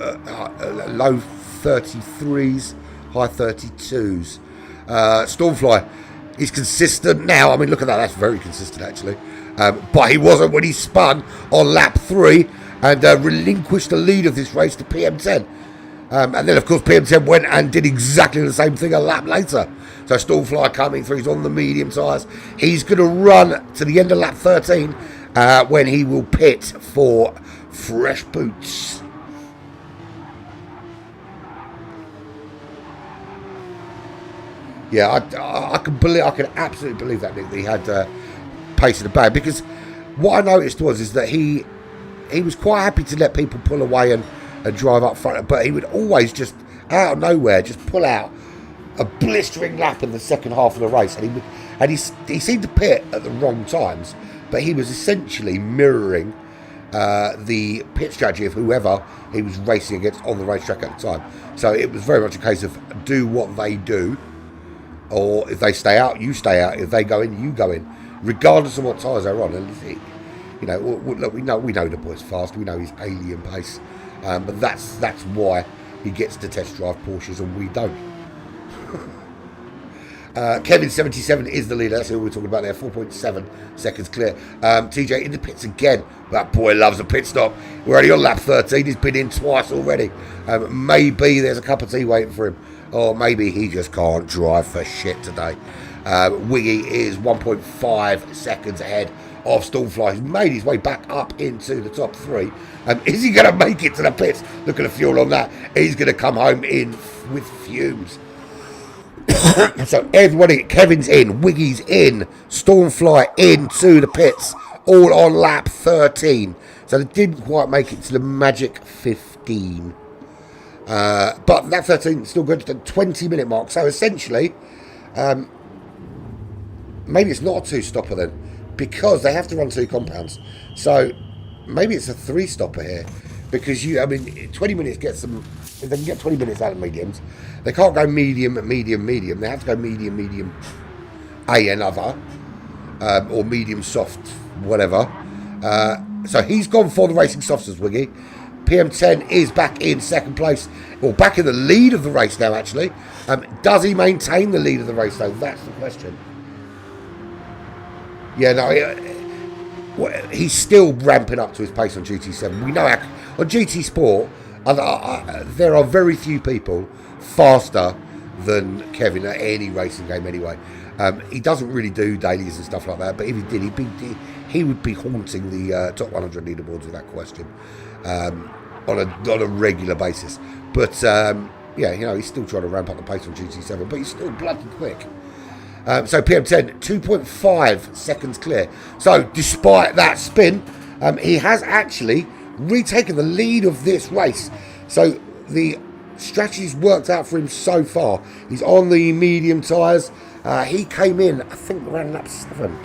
33s, high 32s. Stormfly is consistent now. Look at that. That's very consistent, actually. But he wasn't when he spun on lap 3 and relinquished the lead of this race to PM10. And then, of course, PM10 went and did exactly the same thing a lap later. So Stormfly coming through. He's on the medium tyres. He's going to run to the end of lap 13 when he will pit for fresh boots. Yeah, I can absolutely believe that, Nick, that he had pace in the bag, because what I noticed is that he was quite happy to let people pull away and drive up front, but he would always just out of nowhere just pull out a blistering lap in the second half of the race, and he seemed to pit at the wrong times, but he was essentially mirroring the pit strategy of whoever he was racing against on the racetrack at the time. So it was very much a case of do what they do, or if they stay out, you stay out. If they go in, you go in, regardless of what tyres they're on. And look, we know the boy's fast. We know he's alien pace, but that's why he gets to test drive Porsches and we don't. Kevin 77 is the leader. That's who we're talking about there. 4.7 seconds clear. TJ in the pits again. That boy loves a pit stop. We're only on lap 13. He's been in twice already. Maybe there's a cup of tea waiting for him, or maybe he just can't drive for shit today. Wiggy is 1.5 seconds ahead of Stormfly. He's made his way back up into the top 3. Is he going to make it to the pits? Look at the fuel on that. He's going to come home in with fumes. So everybody, Kevin's in, Wiggy's in, Stormfly into the pits, all on lap 13. So they didn't quite make it to the magic 15. But lap 13 is still good to the 20-minute mark. So essentially, maybe it's not a 2-stopper then, because they have to run 2 compounds. So maybe it's a 3-stopper here, because 20 minutes gets them. If they can get 20 minutes out of mediums, they can't go medium, medium, medium. They have to go medium, medium, another, or medium soft, whatever. So he's gone for the racing softs, Wiggy. PM10 is back in second place, or back in the lead of the race now, actually. Does he maintain the lead of the race, though? That's the question. Yeah, no, he's still ramping up to his pace on GT7. We know on GT Sport, there are very few people faster than Kevin at any racing game anyway. He doesn't really do dailies and stuff like that, but if he did, he would be haunting the top 100 leaderboards without question, on a regular basis. But yeah, he's still trying to ramp up the pace on GT7, but he's still bloody quick. So PM10, 2.5 seconds clear. So despite that spin, he has actually retaken the lead of this race. So the strategy's worked out for him so far. He's on the medium tyres. He came in, I think, around lap 7.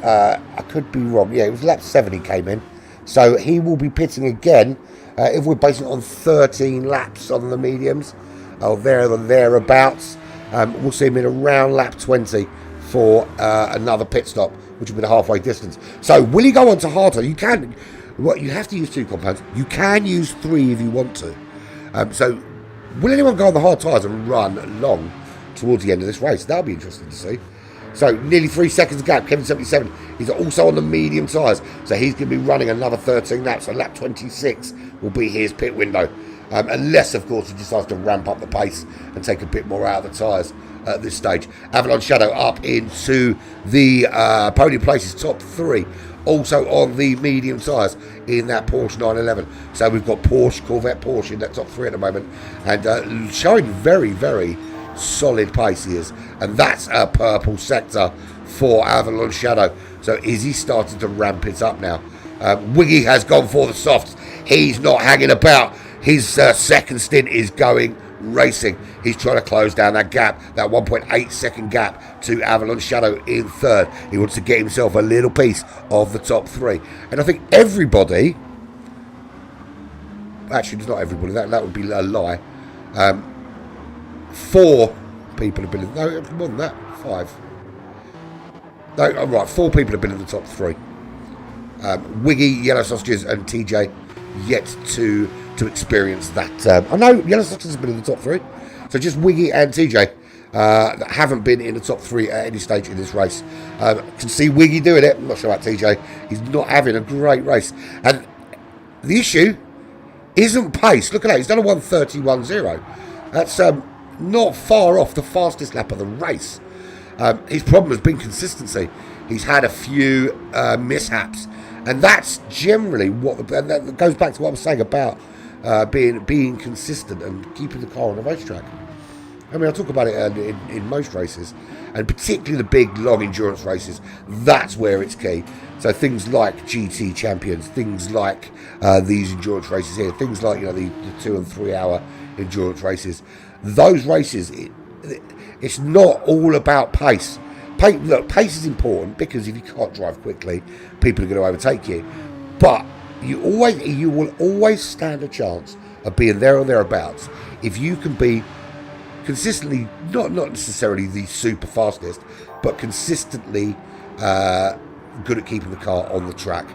I could be wrong. Yeah, it was lap 7 he came in. So he will be pitting again if we're basing it on 13 laps on the mediums, or thereabouts. We'll see him in around lap 20 for another pit stop, which will be the halfway distance. So will he go on to harder? You have to use 2 compounds. You can use 3 if you want to. So will anyone go on the hard tyres and run long towards the end of this race? That'll be interesting to see. So nearly 3 seconds gap. Kevin 77 is also on the medium tyres, so he's going to be running another 13 laps. So lap 26 will be his pit window, unless of course he decides to ramp up the pace and take a bit more out of the tyres at this stage. Avalon Shadow up into the podium places, top 3, also on the medium tyres in that Porsche 911. So we've got Porsche, Corvette, Porsche in that top 3 at the moment, and showing very, very solid pace he is. And that's a purple sector for Avalon Shadow. So is he starting to ramp it up now? Wiggy has gone for the softs. He's not hanging about. His second stint is going racing. He's trying to close down that gap, that 1.8 second gap to Avalon Shadow in third. He wants to get himself a little piece of the top 3. And I think everybody, actually it's not everybody, that would be a lie. 4 people have been in, no, more than that, 5. No, I'm right, 4 people have been in the top 3. Wiggy, Yellow Sausages and TJ yet to experience that. I know Yellow Sausages has been in the top 3. So just Wiggy and TJ that haven't been in the top 3 at any stage in this race. Can see Wiggy doing it. I'm not sure about TJ. He's not having a great race. And the issue isn't pace. Look at that. He's done a 1:31.0. That's not far off the fastest lap of the race. His problem has been consistency. He's had a few mishaps, and that's generally and that goes back to what I was saying about being consistent and keeping the car on the racetrack. I mean, I talk about it in most races, and particularly the big long endurance races. That's where it's key. So things like GT Champions, things like these endurance races here, things like the 2 and 3 hour endurance races. Those races, it's not all about pace. Look, pace is important because if you can't drive quickly, people are going to overtake you. But you will always stand a chance of being there or thereabouts if you can be consistently, not necessarily the super fastest, but consistently good at keeping the car on the track.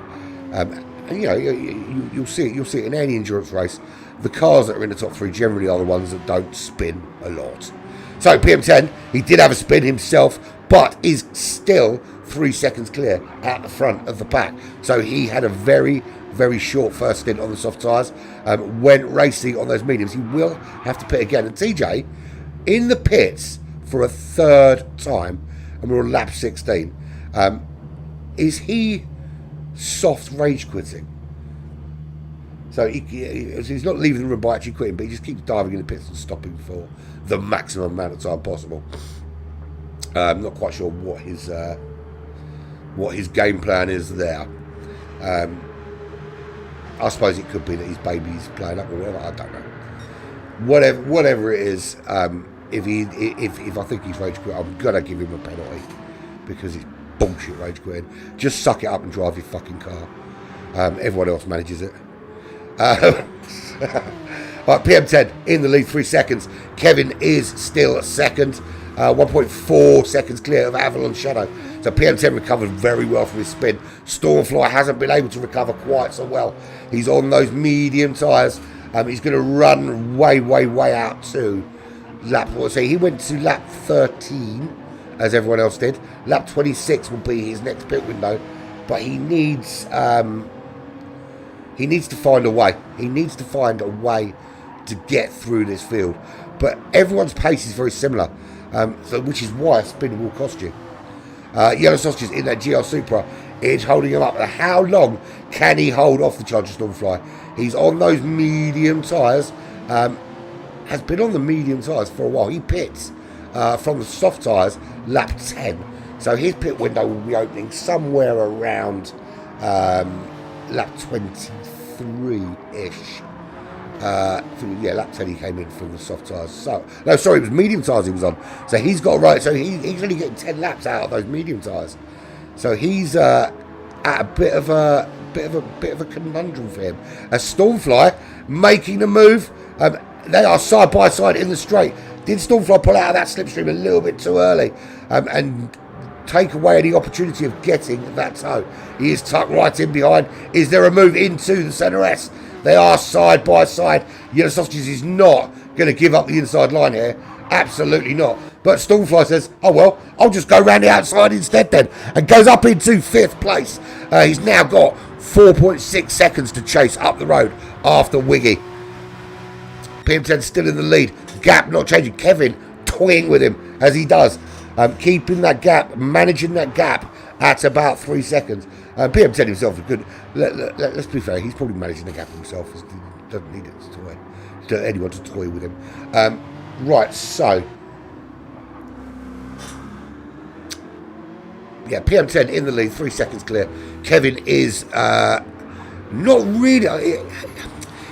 And you'll see it in any endurance race. The cars that are in the top 3 generally are the ones that don't spin a lot. So PM10, he did have a spin himself, but is still 3 seconds clear at the front of the pack. So he had a very, very short first stint on the soft tyres. When racing on those mediums, he will have to pit again. And TJ, in the pits for a 3rd time, and we're on lap 16. is he soft rage quitting? So he's not leaving the room by actually quitting, but he just keeps diving in the pits and stopping for the maximum amount of time possible. I'm not quite sure what his game plan is there. I suppose it could be that his baby's playing up or whatever. I don't know. Whatever it is, if I think he's rage quit, I'm gonna give him a penalty because it's bullshit rage quitting. Just suck it up and drive your fucking car. Everyone else manages it. Right, PM10 in the lead, 3 seconds. Kevin is still second, 1.4 seconds clear of Avalon Shadow. So PM10 recovered very well from his spin. Stormfly hasn't been able to recover quite so well. He's on those medium tyres. He's going to run way out to lap. He went to lap 13, as everyone else did. Lap 26 will be his next pit window, but he needs to find a way. He needs to find a way to get through this field. But everyone's pace is very similar, which is why a spin will cost you. Yellow Sausages in that GR Supra is holding him up. How long can he hold off the Charger Stormfly? He's on those medium tyres. Has been on the medium tyres for a while. He pits from the soft tyres lap 10. So his pit window will be opening somewhere around lap 23-ish. Lap 10 he came in from the soft tyres. So no, sorry, it was medium tyres he was on. So he's got right. So he's only getting 10 laps out of those medium tyres. So he's at a bit of a conundrum for him. A Stormfly making the move. They are side by side in the straight. Did Stormfly pull out of that slipstream a little bit too early and take away any opportunity of getting that toe? He is tucked right in behind. Is there a move into the centre S? They are side by side. Yellow Sausages is not going to give up the inside line here. Absolutely not. But Stormfly says, oh well, I'll just go round the outside instead then. And goes up into 5th place. He's now got 4.6 seconds to chase up the road after Wiggy. PM10 still in the lead. Gap not changing. Kevin toying with him as he does. Keeping that gap, managing that gap at about 3 seconds. PM10 himself is good. Let's be fair, he's probably managing the gap himself. He doesn't need it to toy. Anyone to toy with him. Right, so yeah, PM10 in the lead, 3 seconds clear. Kevin is not really.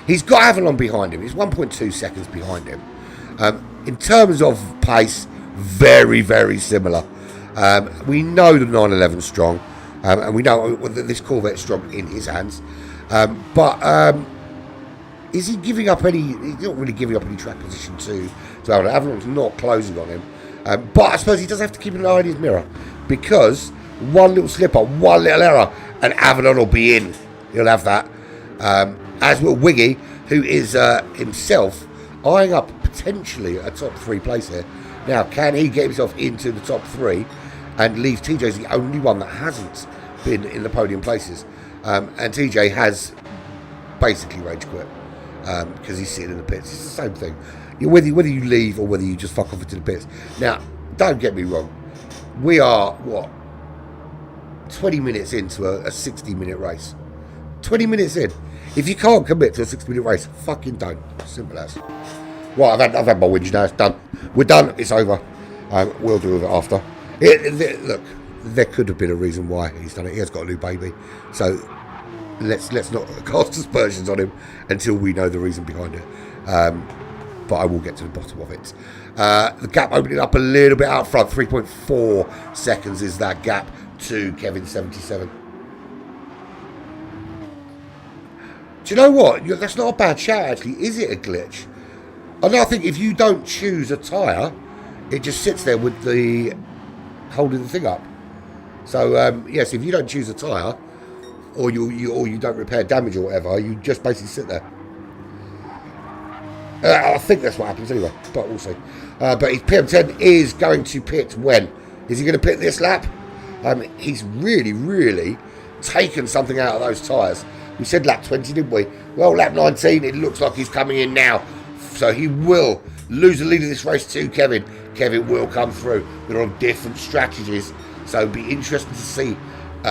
He's got Avalon behind him. He's 1.2 seconds behind him. In terms of pace, very, very similar. We know the 911's strong, and we know that this Corvette's strong in his hands. But is he giving up any? He's not really giving up any track position to Avalon. Avalon's not closing on him. But I suppose he does have to keep an eye on his mirror, because one little slip-up, one little error, and Avalon will be in. He'll have that. As will Wiggy, who is himself eyeing up potentially a top 3 place here. Now, can he get himself into the top 3 and leave TJ as the only one that hasn't been in the podium places? And TJ has basically rage quit because he's sitting in the pits. It's the same thing. Whether you leave or whether you just fuck off into the pits. Now, don't get me wrong. We are, 20 minutes into a 60-minute race. 20 minutes in. If you can't commit to a 60-minute race, fucking don't. Simple as. Right, I've had my whinge now. It's done. We're done. It's over. We'll deal with it after. Look, there could have been a reason why he's done it. He has got a new baby. So let's not cast aspersions on him until we know the reason behind it. But I will get to the bottom of it. The gap opening up a little bit out front. 3.4 seconds is that gap to Kevin 77. Do you know what? That's not a bad shout, actually. Is it a glitch? I think if you don't choose a tyre, it just sits there with the holding the thing up. So yes, if you don't choose a tyre, or you don't repair damage or whatever, you just basically sit there. I think that's what happens anyway, but we'll see. But his PM10 is going to pit when? Is he going to pit this lap? He's really taken something out of those tyres. We said lap 20, didn't we? Well, lap 19, it looks like he's coming in now. So he will lose the lead of this race to Kevin. Kevin will come through. They're on different strategies. So it'll be interesting to see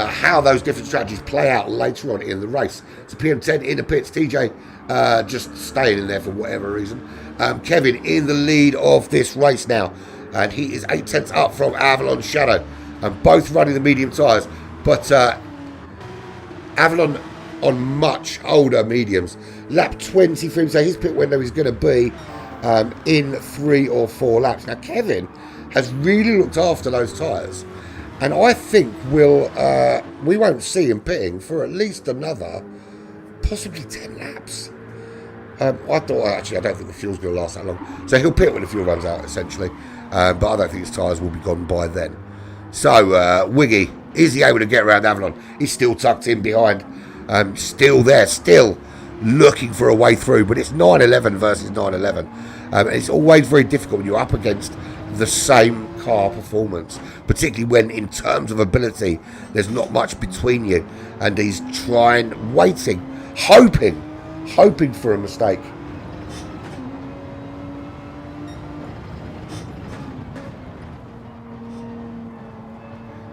how those different strategies play out later on in the race. So PM10 in the pits, TJ just staying in there for whatever reason. Kevin in the lead of this race now, and he is 8 tenths up from Avalon Shadow, and both running the medium tyres, but Avalon on much older mediums. Lap 23, so his pit window is going to be in 3 or 4 laps. Now Kevin has really looked after those tyres, and I think we won't see him pitting for at least another possibly 10 laps. I thought, actually, I don't think the fuel's going to last that long. So he'll pit when the fuel runs out, essentially. But I don't think his tyres will be gone by then. So, Wiggy, is he able to get around Avalon? He's still tucked in behind. Still there, still looking for a way through. But it's 911 versus 911. And it's always very difficult when you're up against the same car performance, particularly when, in terms of ability, there's not much between you. And he's waiting, hoping for a mistake.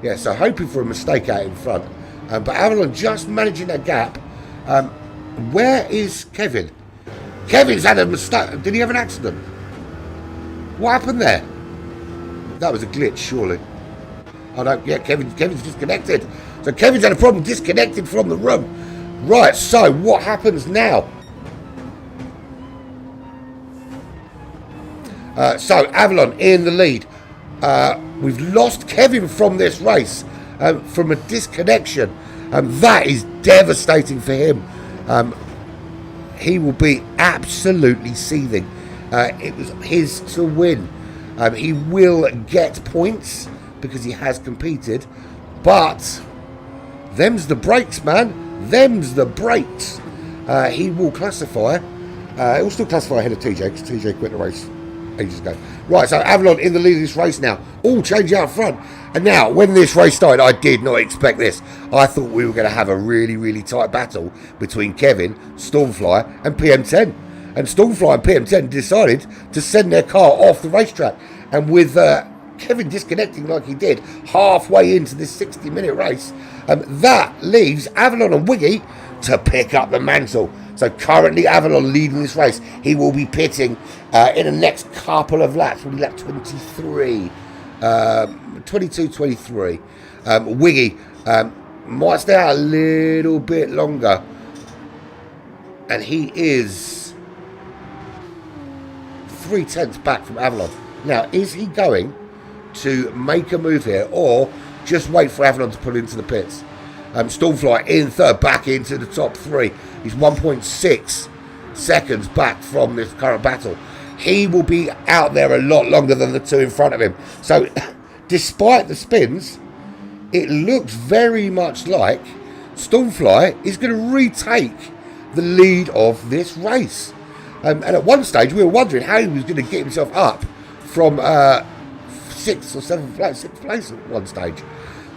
Yeah, so hoping for a mistake out in front. But Avalon just managing that gap. Where is Kevin? Kevin's had a mistake. Did he have an accident? What happened there? That was a glitch, surely. Oh no, yeah, Kevin's disconnected. So Kevin's had a problem disconnected from the room. Right, so what happens now? So Avalon in the lead. We've lost Kevin from this race from a disconnection. That is devastating for him. He will be absolutely seething. It was his to win. He will get points because he has competed, but them's the breaks, man. Them's the breaks. He will classify. He'll still classify ahead of TJ because TJ quit the race ages ago. Right, so Avalon in the lead of this race now. All changing out front. And now, when this race started, I did not expect this. I thought we were going to have a really, really tight battle between Kevin, Stormfly, and PM10. And Stormfly and PM10 decided to send their car off the racetrack. And with Kevin disconnecting like he did halfway into this 60-minute race, that leaves Avalon and Wiggy to pick up the mantle. So currently Avalon leading this race. He will be pitting in the next couple of laps. Will be lap 23, 22, 23. Wiggy might stay out a little bit longer. And he is 3 tenths back from Avalon. Now, is he going to make a move here or just wait for Avalon to pull into the pits? Stormfly in third, back into the top 3. He's 1.6 seconds back from this current battle. He will be out there a lot longer than the 2 in front of him. So, despite the spins, it looks very much like Stormfly is going to retake the lead of this race. And at one stage, we were wondering how he was going to get himself up from 6th or 7th place, 6th place at one stage.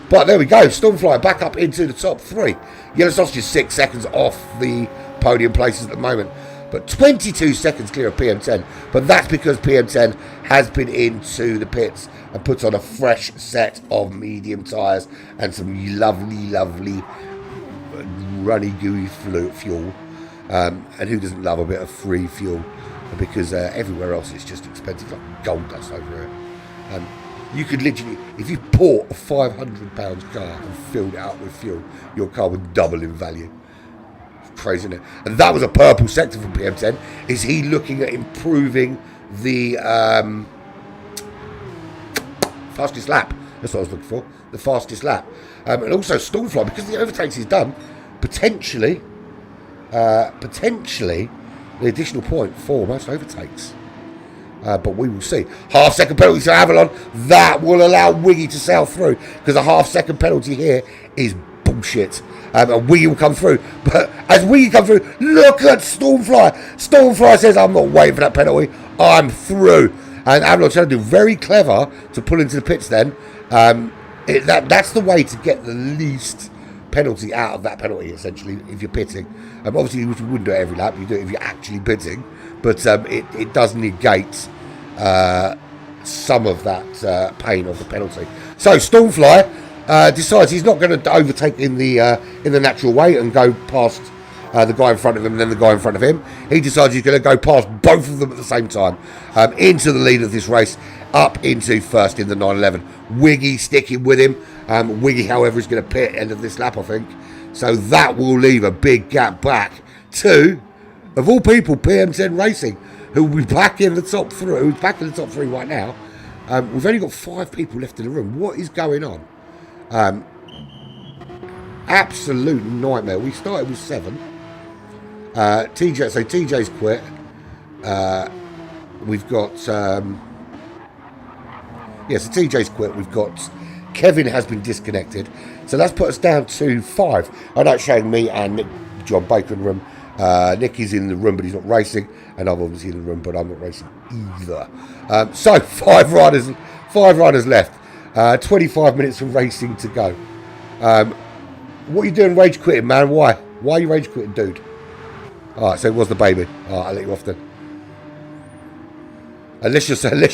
But there we go, Stormfly back up into the top 3. Yellow Sausage is 6 seconds off the podium places at the moment. But 22 seconds clear of PM10. But that's because PM10 has been into the pits and put on a fresh set of medium tyres and some lovely, lovely runny, gooey fuel. And who doesn't love a bit of free fuel? Because everywhere else it's just expensive, like gold dust over it. You could literally, if you bought a £500 car and filled it up with fuel, your car would double in value. It's crazy, isn't it? And that was a purple sector from PM10. Is he looking at improving the fastest lap? That's what I was looking for. The fastest lap. And also Stormfly, because the overtakes he's done, potentially the additional point for most overtakes. But we will see. Half-second penalty to Avalon. That will allow Wiggy to sail through, because a half-second penalty here is bullshit. And Wiggy will come through. But as Wiggy comes through, look at Stormfly. Stormfly says, I'm not waiting for that penalty. I'm through. And Avalon trying to do very clever to pull into the pits then. That's the way to get the least penalty out of that penalty, essentially, if you're pitting. Obviously, you wouldn't do it every lap. You do it if you're actually pitting. But it does negate some of that pain of the penalty. So Stormfly decides he's not going to overtake in the natural way and go past the guy in front of him and then the guy in front of him. He decides he's going to go past both of them at the same time, into the lead of this race, up into first in the 911. Wiggy sticking with him. Wiggy, however, is going to pit end of this lap, I think. So that will leave a big gap back to, of all people, PM10 Racing, who will be back in the top three. Who's back in the top three right now. We've only got 5 people left in the room. What is going on? Absolute nightmare. We started with 7. TJ's quit. We've got so TJ's quit. We've got Kevin has been disconnected, so that's put us down to 5. I know it's showing me and Nick, John Baker in the room. Nick is in the room, but he's not racing, and I'm obviously in the room, but I'm not racing either. So 5 riders left. 25 minutes of racing to go. What are you doing rage quitting, man? Why are you rage quitting, dude? Alright, so it was the baby. Alright, I'll let you off then. Unless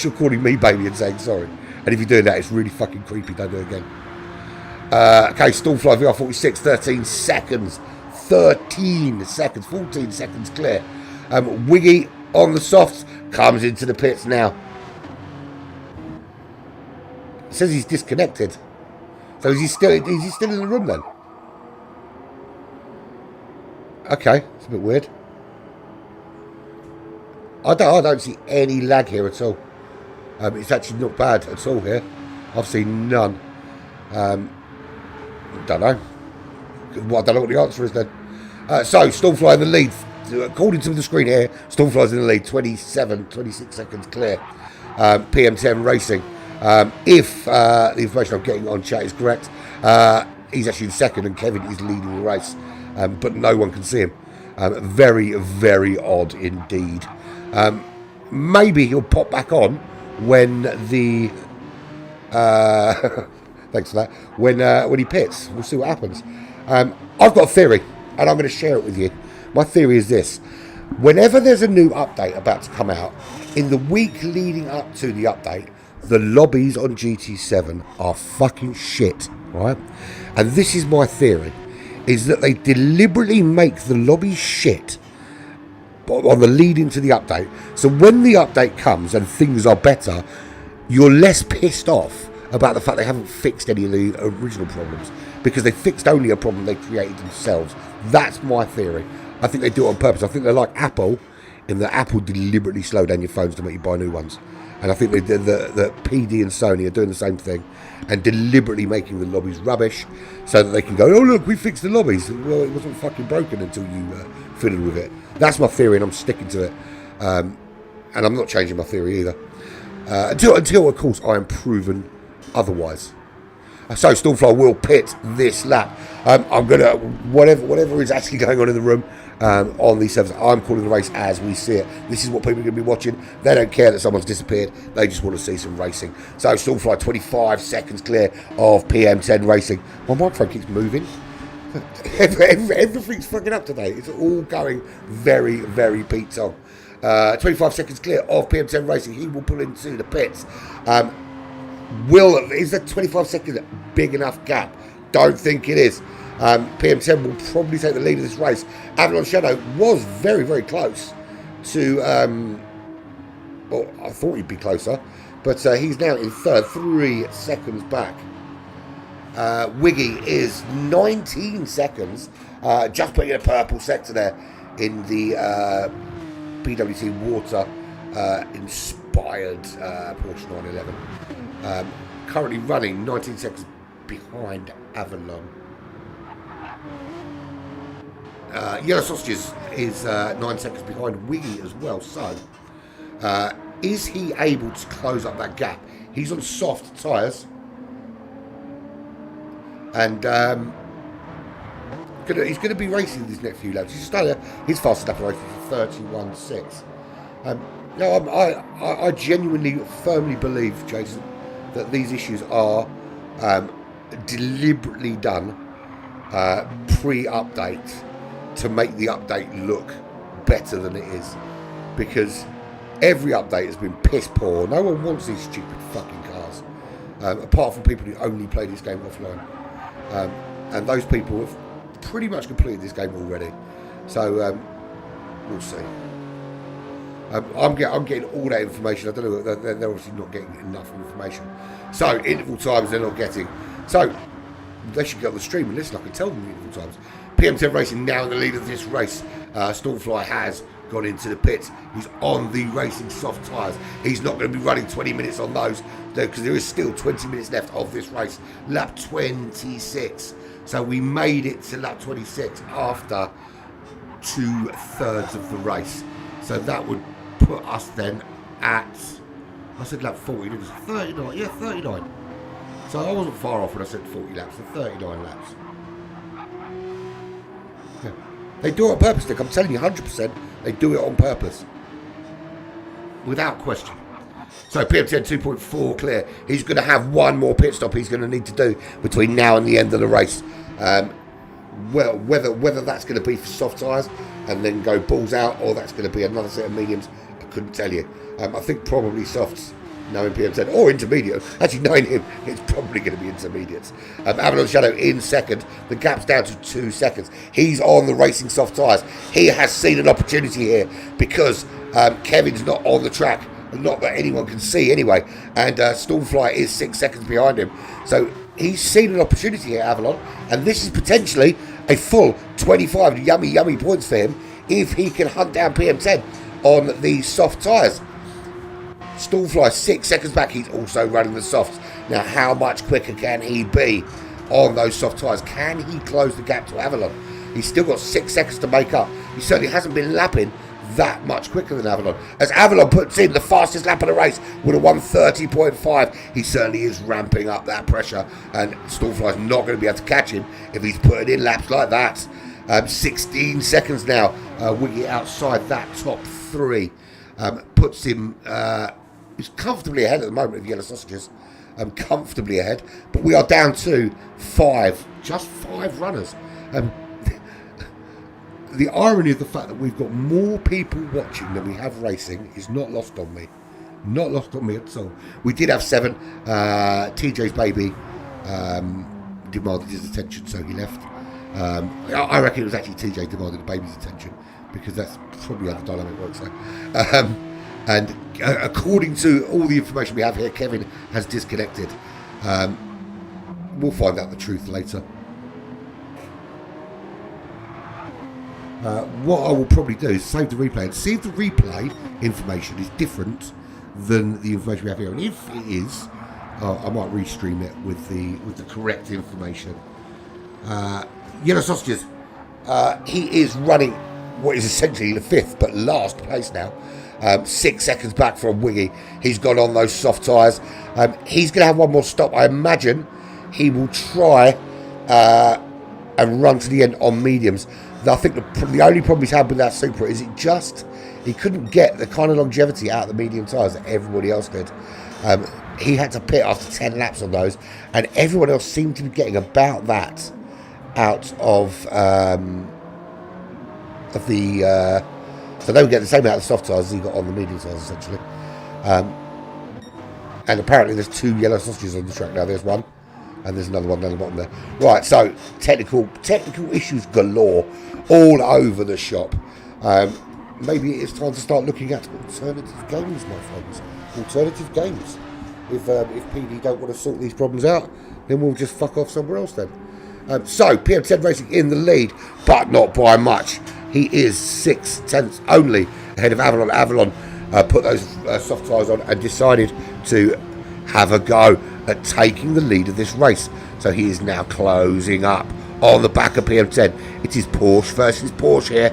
you're calling me baby and saying sorry. And if you're doing that, it's really fucking creepy. Don't do it again. Okay, Stormfly VR 46, 13 seconds. 13 seconds, 14 seconds clear. Wiggy on the softs comes into the pits now. It says he's disconnected. So is he still in the room then? Okay, it's a bit weird. I don't see any lag here at all. It's actually not bad at all here. I've seen none. Don't know. Well, I don't know what the answer is then. So Stormfly in the lead. According to the screen here, Stormfly's in the lead. 26 seconds clear. PM10 Racing. If the information I'm getting on chat is correct, he's actually in second and Kevin is leading the race. But no one can see him. Very, very odd indeed. Maybe he'll pop back on when the thanks for that. When he pits, we'll see what happens. I've got a theory, and I'm going to share it with you. My theory is this: whenever there's a new update about to come out, in the week leading up to the update, the lobbies on GT7 are fucking shit, right? And this is my theory: is that they deliberately make the lobby shit on the lead into the update. So when the update comes and things are better, you're less pissed off about the fact they haven't fixed any of the original problems, because they fixed only a problem they created themselves. That's my theory. I think they do it on purpose. I think they're like Apple, in that Apple deliberately slow down your phones to make you buy new ones. And I think the PD and Sony are doing the same thing and deliberately making the lobbies rubbish so that they can go, oh look, we fixed the lobbies. Well, it wasn't fucking broken until you fiddled with it. That's my theory, and I'm sticking to it. And I'm not changing my theory either. Until of course, I am proven otherwise. So Stormfly will pit this lap. I'm gonna whatever is actually going on in the room on these servers. I'm calling the race as we see it. This is what people are going to be watching. They don't care that someone's disappeared. They just want to see some racing. So Stormfly 25 seconds clear of PM10 Racing. My microphone keeps moving. Everything's fucking up today. It's all going very, very Pete Tong. 25 seconds clear of PM10 Racing. He will pull into the pits. Is that 25 seconds a big enough gap? Don't think it is. PM10 will probably take the lead of this race. Avalon Shadow was very, very close to, well, I thought he'd be closer, but he's now in third, 3 seconds back. Wiggy is 19 seconds, just putting in a purple sector there in the PWT Water inspired Porsche 911. Currently running 19 seconds behind Avalon. Yellow Sausages is 9 seconds behind Wiggy as well. So, is he able to close up that gap? He's on soft tyres. And he's going to be racing these next few laps. He's started his fastest lap race for 31.6. I genuinely, firmly believe, Jason, that these issues are deliberately done pre-update to make the update look better than it is, because every update has been piss poor. No one wants these stupid fucking cars. apart from people who only play this game offline. And those people have pretty much completed this game already. So we'll see. I'm getting all that information. I don't know, they're obviously not getting enough information. So interval times they're not getting. So they should get on the stream and listen. I can tell them the interval times. PM10 Racing now in the lead of this race. Stormfly has gone into the pits. He's on the racing soft tyres. He's not going to be running 20 minutes on those because there is still 20 minutes left of this race. Lap 26. So we made it to lap 26 after 2/3 of the race. So that would put us then at, I said lap 40, it was 39, yeah, 39. So I wasn't far off when I said 40 laps, so 39 laps. Yeah. They do it on purpose, Nick. I'm telling you 100%, they do it on purpose. Without question. So PM10 2.4 clear. He's going to have one more pit stop he's going to need to do between now and the end of the race. Well, whether that's going to be for soft tyres and then go balls out, or that's going to be another set of mediums, I couldn't tell you. I think probably softs, knowing PM10, or intermediate. Actually, knowing him, it's probably going to be intermediates. Avalon Shadow in second. The gap's down to 2 seconds. He's on the racing soft tyres. He has seen an opportunity here because Kevin's not on the track. Not that anyone can see anyway. And Stormfly is 6 seconds behind him. So he's seen an opportunity here, Avalon. And this is potentially a full 25 yummy points for him if he can hunt down PM10 on the soft tyres. Stormfly 6 seconds back. He's also running the softs. Now, how much quicker can he be on those soft tyres? Can he close the gap to Avalon? He's still got 6 seconds to make up. He certainly hasn't been lapping that much quicker than Avalon. As Avalon puts in the fastest lap of the race with a 1:30.5, he certainly is ramping up that pressure, and Stormfly's not going to be able to catch him if he's putting in laps like that. 16 seconds now, Wiggy outside that top 3, puts him, he's comfortably ahead at the moment of Yellow Sausages, comfortably ahead, but we are down to 5, just 5 runners. The irony of the fact that we've got more people watching than we have racing is not lost on me. Not lost on me at all. We did have 7. TJ's baby demanded his attention, so he left. I reckon it was actually TJ demanded the baby's attention, because that's probably how the dynamic works. And according to all the information we have here, Kevin has disconnected. We'll find out the truth later. What I will probably do is save the replay and see if the replay information is different than the information we have here. And if it is, I might restream it with the correct information. Yellow Sausages, he is running what is essentially the 5th but last place now. 6 seconds back from Wiggy. He's gone on those soft tyres. He's going to have one more stop. I imagine he will try and run to the end on mediums. I think the only problem he's had with that Supra is he couldn't get the kind of longevity out of the medium tyres that everybody else did. He had to pit after 10 laps on those, and everyone else seemed to be getting about that out of the. So they would get the same out of the soft tyres as he got on the medium tyres, essentially. And apparently there's 2 Yellow Sausages on the track now. There's one, and there's another one down the bottom there. Right, so technical issues galore all over the shop. Maybe it's time to start looking at alternative games, my friends. Alternative games. If PD don't want to sort these problems out, then we'll just fuck off somewhere else then. So PM10 Racing in the lead, but not by much. He is 6/10 only ahead of Avalon. Avalon put those soft tyres on and decided to have a go at taking the lead of this race. So he is now closing up on the back of PM10. It is Porsche versus Porsche here.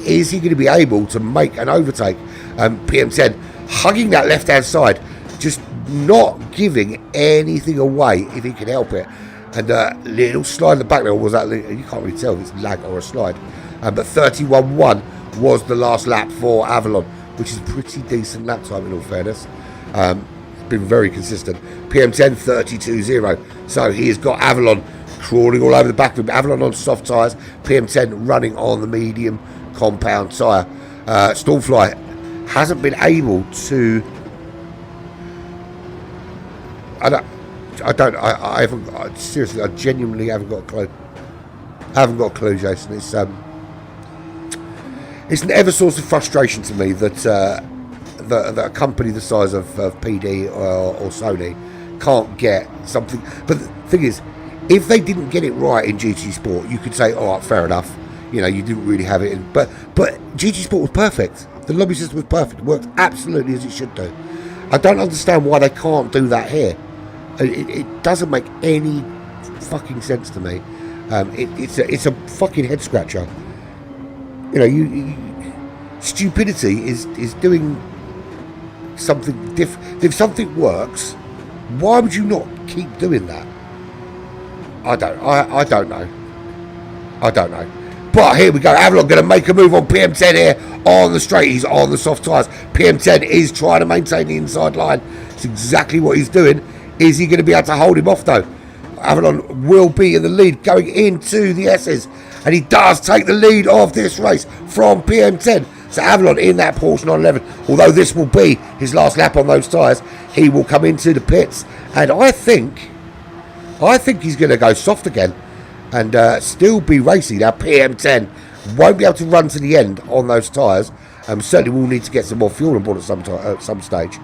Is he going to be able to make an overtake? PM10 hugging that left-hand side, just not giving anything away if he can help it. And a little slide in the back there, was that, you can't really tell if it's lag or a slide. But 31.1 was the last lap for Avalon, which is a pretty decent lap time in all fairness. Been very consistent. PM10 32.0. So he has got Avalon crawling all over the back of him. Avalon on soft tyres, PM10 running on the medium compound tyre. Stormfly hasn't been able to I haven't, seriously, I genuinely haven't got a clue. I haven't got a clue, Jason. It's an ever source of frustration to me that that a company the size of PD or Sony can't get something. But the thing is, if they didn't get it right in GT Sport, you could say, all right, fair enough. You know, you didn't really have it in. But GT Sport was perfect. The lobby system was perfect. It worked absolutely as it should do. I don't understand why they can't do that here. It doesn't make any fucking sense to me. It's a fucking head scratcher. You know, stupidity is doing something different. If something works, why would you not keep doing that? I don't know. But here we go. Avalon going to make a move on PM10 here on the straight. He's on the soft tyres. PM10 is trying to maintain the inside line. It's exactly what he's doing. Is he going to be able to hold him off though? Avalon will be in the lead going into the S's. And he does take the lead of this race from PM10. So Avalon in that Porsche 911. Although this will be his last lap on those tyres, he will come into the pits. And I think he's going to go soft again and still be racing. Now PM10 won't be able to run to the end on those tyres. Certainly will need to get some more fuel on board at some stage.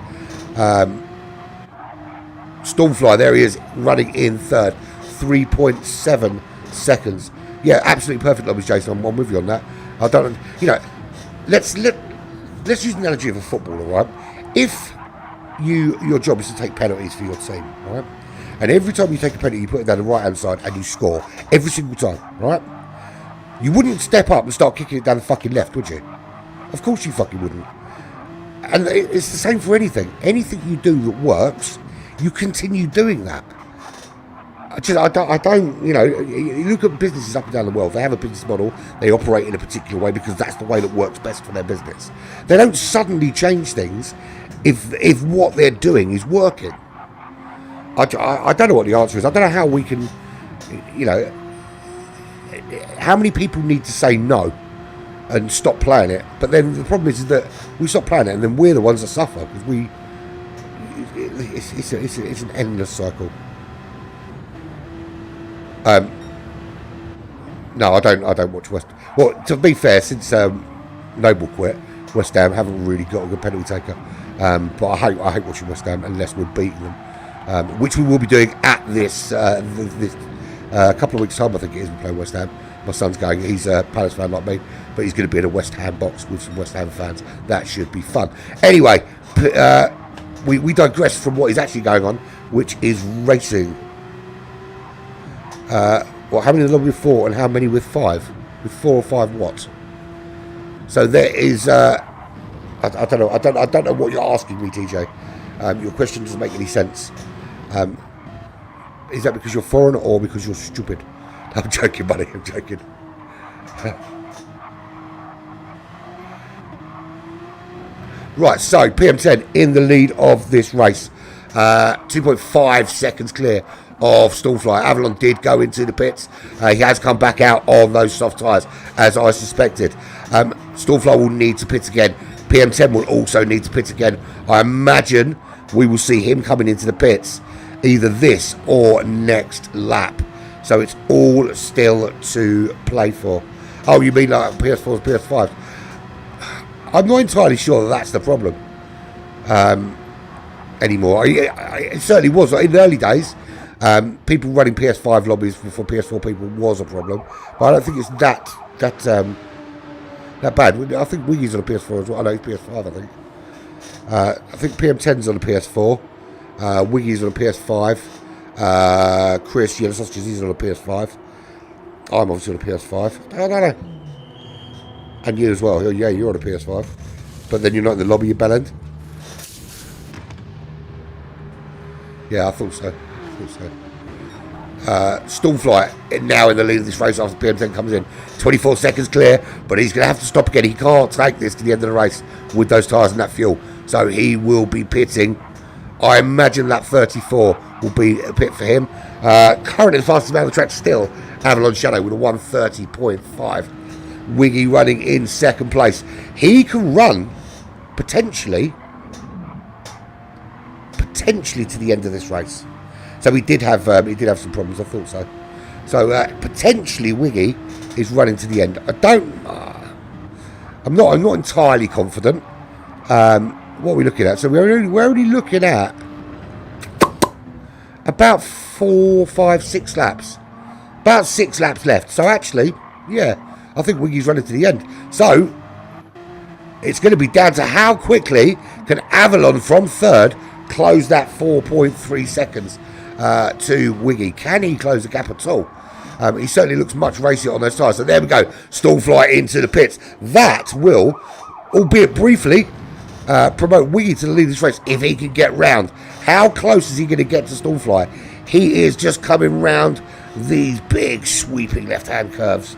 Stormfly, there he is, running in third. 3.7 seconds. Yeah, absolutely perfect lobbies, Jason. I'm with you on that. I don't, you know, let's use the analogy of a footballer, right? If your job is to take penalties for your team, right? And every time you take a penalty, you put it down the right-hand side and you score. Every single time, right? You wouldn't step up and start kicking it down the fucking left, would you? Of course you fucking wouldn't. And it's the same for anything. Anything you do that works, you continue doing that. I don't, you know, you look at businesses up and down the world, they have a business model, they operate in a particular way because that's the way that works best for their business. They don't suddenly change things if what they're doing is working. I don't know what the answer is. I don't know how we can, you know, how many people need to say no and stop playing it. But then the problem is that we stop playing it and then we're the ones that suffer because it's an endless cycle. No, I don't watch West. Well, to be fair, since Noble quit, West Ham haven't really got a good penalty taker. But I hate watching West Ham unless we're beating them, which we will be doing at this couple of weeks' time. I think it is. We play West Ham. My son's going. He's a Palace fan like me, but he's going to be in a West Ham box with some West Ham fans. That should be fun. Anyway, we digress from what is actually going on, which is racing. Well, how many in the lobby with 4 and how many with 5? With 4 or 5 what? So there is. I don't know. I don't know what you're asking me, TJ. Your question doesn't make any sense. Is that because you're foreign or because you're stupid? I'm joking, buddy. I'm joking. Right. So PM10 in the lead of this race. 2.5 seconds clear of Stormfly. Avalon did go into the pits. He has come back out on those soft tyres, as I suspected. Stormfly will need to pit again. PM10 will also need to pit again. I imagine we will see him coming into the pits either this or next lap. So it's all still to play for. Oh, you mean like PS4 and PS5? I'm not entirely sure that that's the problem anymore. It certainly was. In the early days, people running PS5 lobbies for PS4 people was a problem. But I don't think it's that bad. I think Wiggy's on a PS4 as well. I know it's PS5, I think. I think PM10's on a PS4. Wiggy's on a PS5. Chris, Yellow Sausages, he's on a PS5. I'm obviously on a PS5. I don't know. And you as well. Yeah, you're on a PS5. But then you're not in the lobby, you bellend. Yeah, I thought so. Stormfly now in the lead of this race after PM10 comes in. 24 seconds clear, but he's going to have to stop again. He can't take this to the end of the race with those tyres and that fuel. So he will be pitting. I imagine that 34 will be a pit for him. Currently the fastest man on the track still, Avalon Shadow with a 1:30.5. Wiggy running in second place. He can run potentially potentially to the end of this race. So he did have some problems. I thought so. So potentially Wiggy is running to the end. I'm not entirely confident. What are we looking at? So we're only looking at about 4, 5, 6 laps. About 6 laps left. So actually, yeah, I think Wiggy's running to the end. So it's going to be down to how quickly can Avalon from third close that 4.3 seconds to Wiggy. Can he close the gap at all? He certainly looks much racier on those tyres. So there we go. Stormfly into the pits. That will, albeit briefly, promote Wiggy to the lead of this race if he can get round. How close is he going to get to Stormfly? He is just coming round these big sweeping left-hand curves.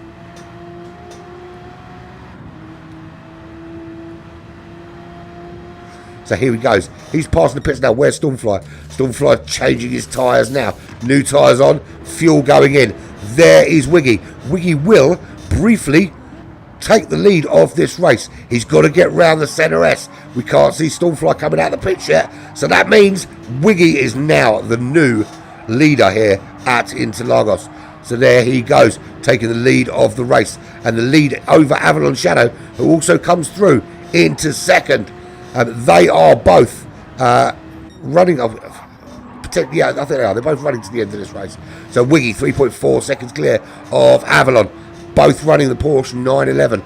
So here he goes. He's passing the pits now. Where's Stormfly? Stormfly changing his tyres now. New tyres on. Fuel going in. There is Wiggy. Wiggy will briefly take the lead of this race. He's got to get round the centre S. We can't see Stormfly coming out of the pits yet. So that means Wiggy is now the new leader here at Interlagos. So there he goes, taking the lead of the race. And the lead over Avalon Shadow, who also comes through into second. They are both running. Yeah, I think they are. They're both running to the end of this race. So Wiggy 3.4 seconds clear of Avalon. Both running the Porsche 911.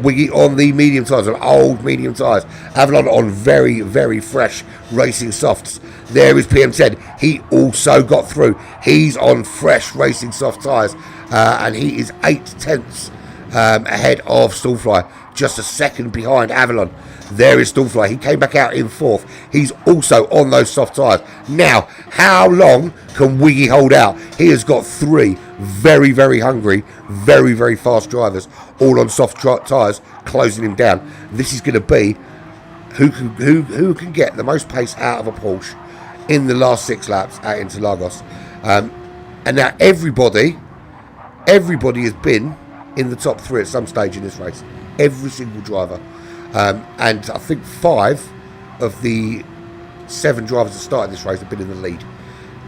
Wiggy on the medium tyres, on old medium tyres. Avalon on very, very fresh racing softs. There is PM10. He also got through. He's on fresh racing soft tyres. And he is 8/10 ahead of Stormfly. Just a second behind Avalon. There is Stormfly. He came back out in fourth. He's also on those soft tyres. Now, how long can Wiggy hold out? He has got 3 very, very hungry, very, very fast drivers, all on soft tyres, closing him down. This is going to be who can get the most pace out of a Porsche in the last 6 laps at Interlagos. And now everybody has been in the top 3 at some stage in this race. Every single driver. And I think 5 of the 7 drivers that started this race have been in the lead.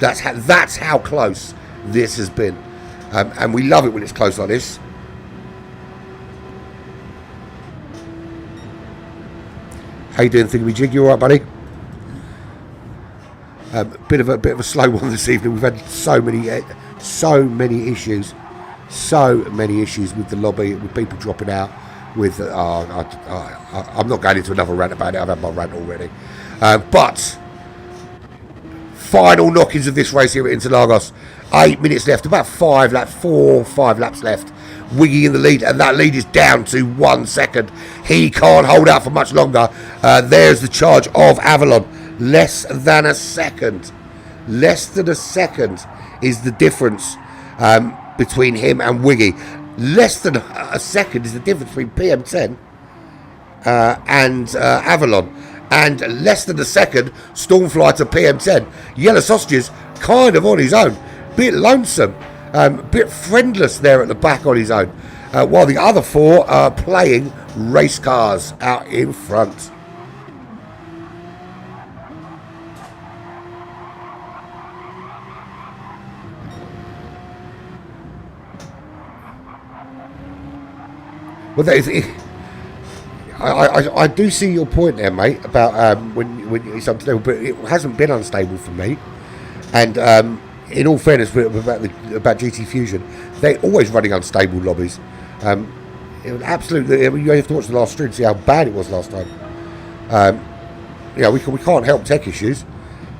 That's how close this has been. And we love it when it's close like this. How you doing, Thingamajig? You alright, buddy? Bit of a slow one this evening. We've had so many issues. So many issues with the lobby, with people dropping out. With I'm not going into another rant about it. I've had my rant already. But final knockings of this race here at Interlagos. 8 minutes left. About 4 or 5 laps left. Wiggy in the lead, and that lead is down to 1 second. He can't hold out for much longer. There's the charge of Avalon. Less than a second. Less than a second is the difference between him and Wiggy. Less than a second is the difference between PM10 and Avalon. And less than a second, Stormfly to PM10. Yellow Sausages kind of on his own. Bit lonesome. Bit friendless there at the back on his own. While the other 4 are playing race cars out in front. Well, that is, I do see your point there, mate, about when it's unstable, but it hasn't been unstable for me. And in all fairness, about GT Fusion, they're always running unstable lobbies. It was absolutely. I mean, you have to watch the last stream to see how bad it was last time. We can't help tech issues,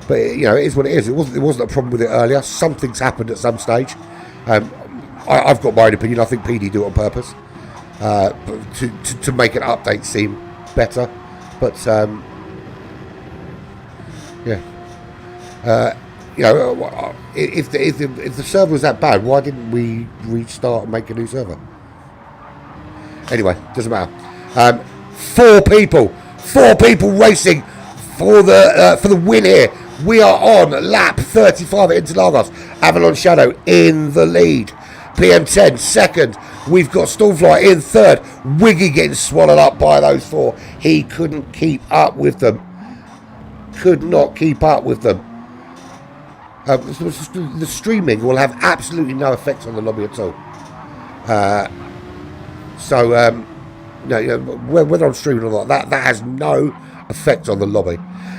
but it is what it is. It wasn't a problem with it earlier. Something's happened at some stage. I've got my own opinion. I think PD do it on purpose. To make an update seem better, but if the server was that bad, why didn't we restart and make a new server? Anyway, doesn't matter. 4 people racing for the win here. We are on lap 35 at Interlagos. Avalon Shadow in the lead. PM10 second. We've got Stormfly in third. Wiggy getting swallowed up by those 4. He couldn't keep up with them. could not keep up with them. The streaming will have absolutely no effect on the lobby at all. Whether I'm streaming or not, that has no effect on the lobby.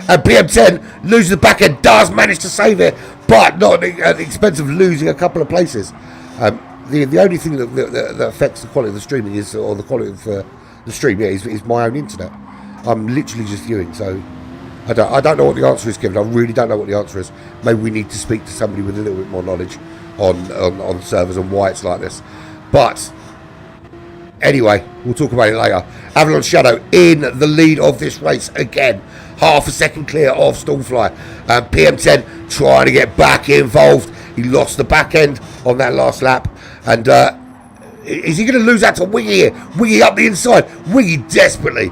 And BM10 loses the back end, does manage to save it, but not at the expense of losing a couple of places. The only thing that affects the quality of the streaming is, or the quality of the stream, is my own internet. I'm literally just viewing, so I don't know what the answer is, Kevin. I really don't know what the answer is. Maybe we need to speak to somebody with a little bit more knowledge on servers and why it's like this. But anyway, we'll talk about it later. Avalon Shadow in the lead of this race again. Half a second clear of Stormfly. PM10 trying to get back involved. He lost the back end on that last lap. And is he going to lose out to Wiggy here? Wiggy up the inside. Wiggy desperately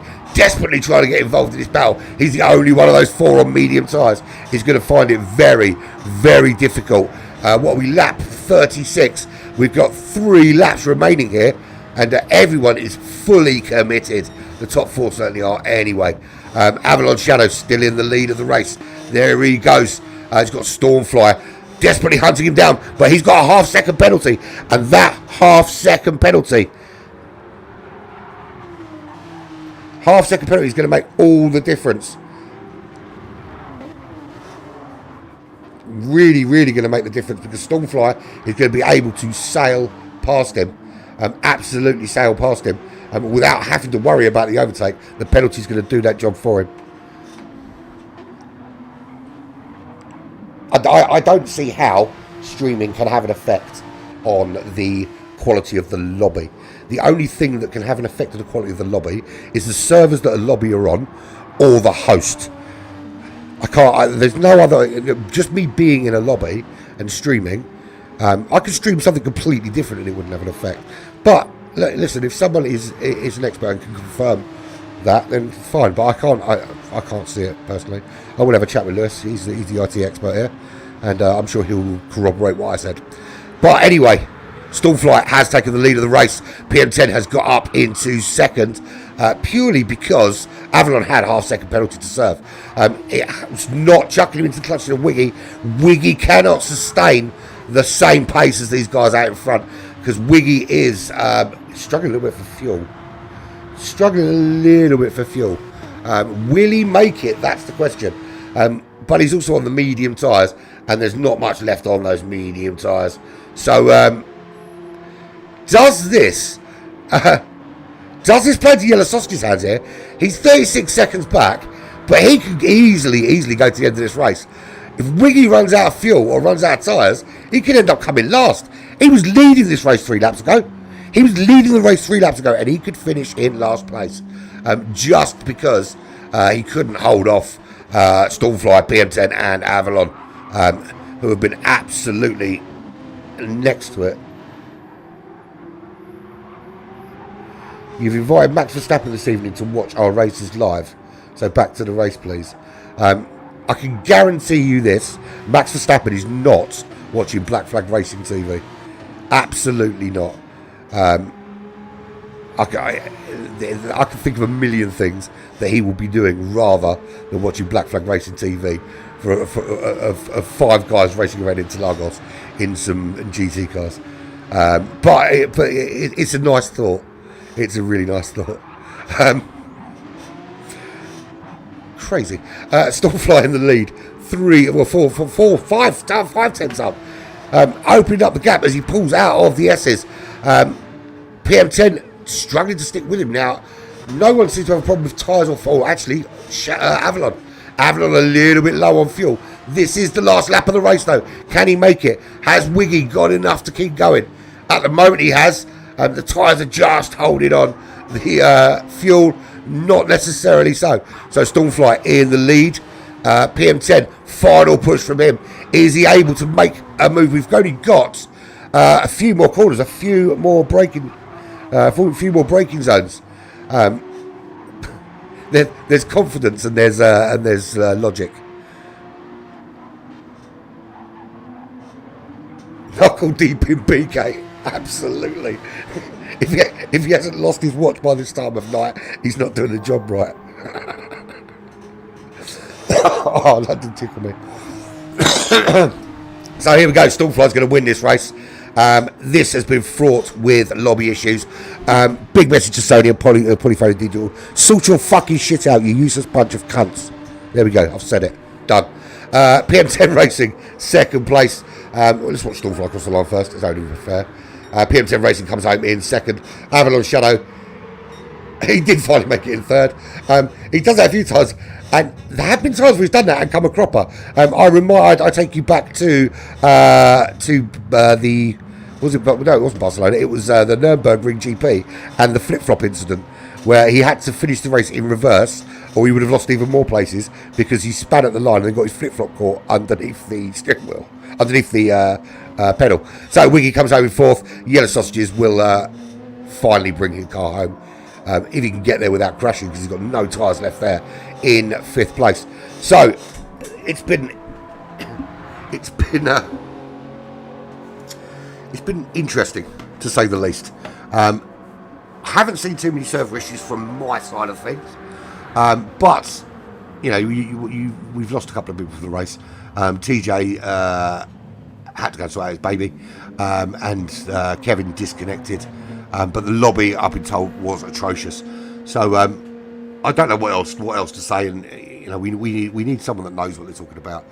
trying to get involved in this battle. He's the only one of those 4 on medium tyres. He's going to find it very, very difficult. What are we, lap 36? We've got 3 laps remaining here. And everyone is fully committed. The top 4 certainly are anyway. Avalon Shadow still in the lead of the race. There he goes. He's got Stormfly desperately hunting him down, but he's got a half-second penalty. And that half-second penalty is going to make all the difference. Really, really going to make the difference, because Stormfly is going to be able to sail past him. Absolutely sail past him without having to worry about the overtake. The penalty is going to do that job for him. I don't see how streaming can have an effect on the quality of the lobby. The only thing that can have an effect on the quality of the lobby is the servers that a lobby are on, or the host. There's no other. Just me being in a lobby and streaming. I could stream something completely different and it wouldn't have an effect. But listen, if someone is an expert and can confirm that, then fine. But I can't see it personally. I will have a chat with Lewis. He's the IT expert here, and I'm sure he'll corroborate what I said. But anyway, Stormfly has taken the lead of the race. PM10 has got up into second, purely because Avalon had a half-second penalty to serve. It was not chucking him into the clutch of Wiggy. Wiggy cannot sustain the same pace as these guys out in front, because Wiggy is struggling a little bit for fuel. Will he make it? That's the question. But he's also on the medium tyres, and there's not much left on those medium tyres. So does this play to Yellow Sausage's hands here? He's 36 seconds back, but he could easily go to the end of this race. If Wiggy runs out of fuel or runs out of tyres, he could end up coming last. He was leading this race 3 laps ago. And he could finish in last place, just because he couldn't hold off Stormfly, PM10 and Avalon, who have been absolutely next to it. You've invited Max Verstappen this evening to watch our races live. So back to the race, please. I can guarantee you this: Max Verstappen is not watching Black Flag Racing TV. Absolutely not. I can think of a million things that he will be doing rather than watching Black Flag Racing TV for 5 guys racing around Interlagos in some GT cars. But it's a nice thought. It's a really nice thought. Crazy. Stormfly in the lead. 5 tenths up. Opening up the gap as he pulls out of the S's. PM10 struggling to stick with him now. No one seems to have a problem with tyres or fuel. Actually, Avalon a little bit low on fuel. This is the last lap of the race, though. Can he make it? Has Wiggy got enough to keep going? At the moment, he has. The tyres are just holding on. The fuel, not necessarily so. So Stormfly in the lead. PM10, final push from him. Is he able to make a move? We've only got a few more corners, a few more braking zones. There's confidence and there's logic. Knuckle deep in BK, absolutely. If he hasn't lost his watch by this time of night, he's not doing the job right. Oh, that didn't tickle me. So here we go. Stormfly's going to win this race. This has been fraught with lobby issues. Big message to Sony and Polyphony Digital. Sort your fucking shit out, you useless bunch of cunts. There we go. I've said it. Done. PM10 Racing, second place. Let's watch Stormfly across the line first. It's only fair. PM10 Racing comes home in second. Avalon Shadow, he did finally make it in third. He does that a few times, and there have been times where he's done that and come a cropper. I take you back to the, was it? No, it wasn't Barcelona. It was the Nürburgring GP and the flip flop incident, where he had to finish the race in reverse, or he would have lost even more places because he span at the line and then got his flip flop caught underneath the steering wheel, underneath the pedal. So Wiggy comes home in fourth. Yellow Sausages will finally bring his car home. If he can get there without crashing, because he's got no tyres left there, in fifth place. So it's been interesting, to say the least. Haven't seen too many server issues from my side of things, but you know, we've lost a couple of people from the race. TJ had to go sort out his baby, and Kevin disconnected. But the lobby, I've been told, was atrocious. So I don't know what else to say. And you know, we need someone that knows what they're talking about.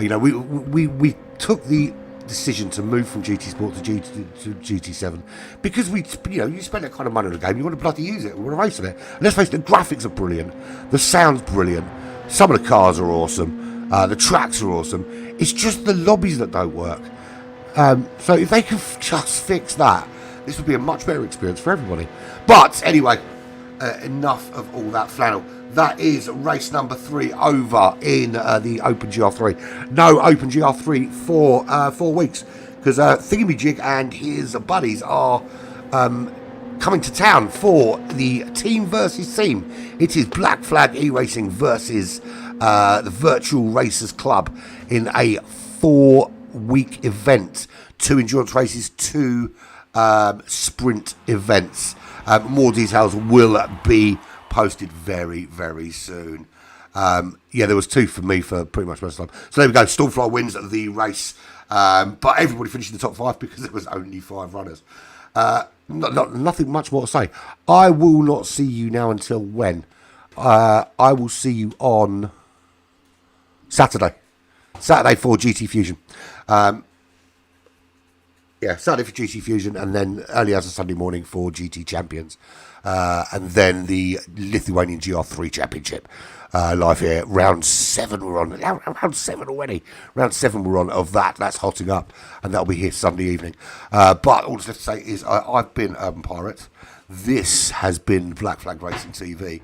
You know, we took the decision to move from GT Sport to GT7 because you spend that kind of money on a game, you want to bloody use it, we want to race on it. And let's face it, the graphics are brilliant, the sound's brilliant, some of the cars are awesome, the tracks are awesome. It's just the lobbies that don't work. So if they can just fix that, this would be a much better experience for everybody. But anyway, enough of all that flannel. That is race number 3 over in the Open GR3. No Open GR3 for 4 weeks, because Thingamajig and his buddies are coming to town for the team versus team. It is Black Flag E-Racing versus the Virtual Racers Club in a 4-week event. 2 endurance races, 2 sprint events. More details will be posted very, very soon. Yeah, there was 2 for me for pretty much most of the time. So there we go. Stormfly wins the race, but everybody finished in the top 5 because there was only 5 runners. Nothing much more to say. I will not see you now until when? I will see you on Saturday for GT Fusion. Yeah, Saturday for GT Fusion, and then early as a Sunday morning for GT Champions. And then the Lithuanian GR3 Championship live here. Round 7 we're on. Round 7 already. Round 7 we're on of that. That's hotting up, and that'll be here Sunday evening. But all that's left to say is I've been Urban Pirate. This has been Black Flag Racing TV.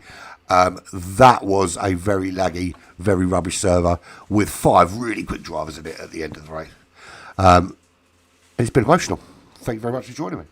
That was a very laggy, very rubbish server with 5 really quick drivers in it at the end of the race. It's been emotional. Thank you very much for joining me.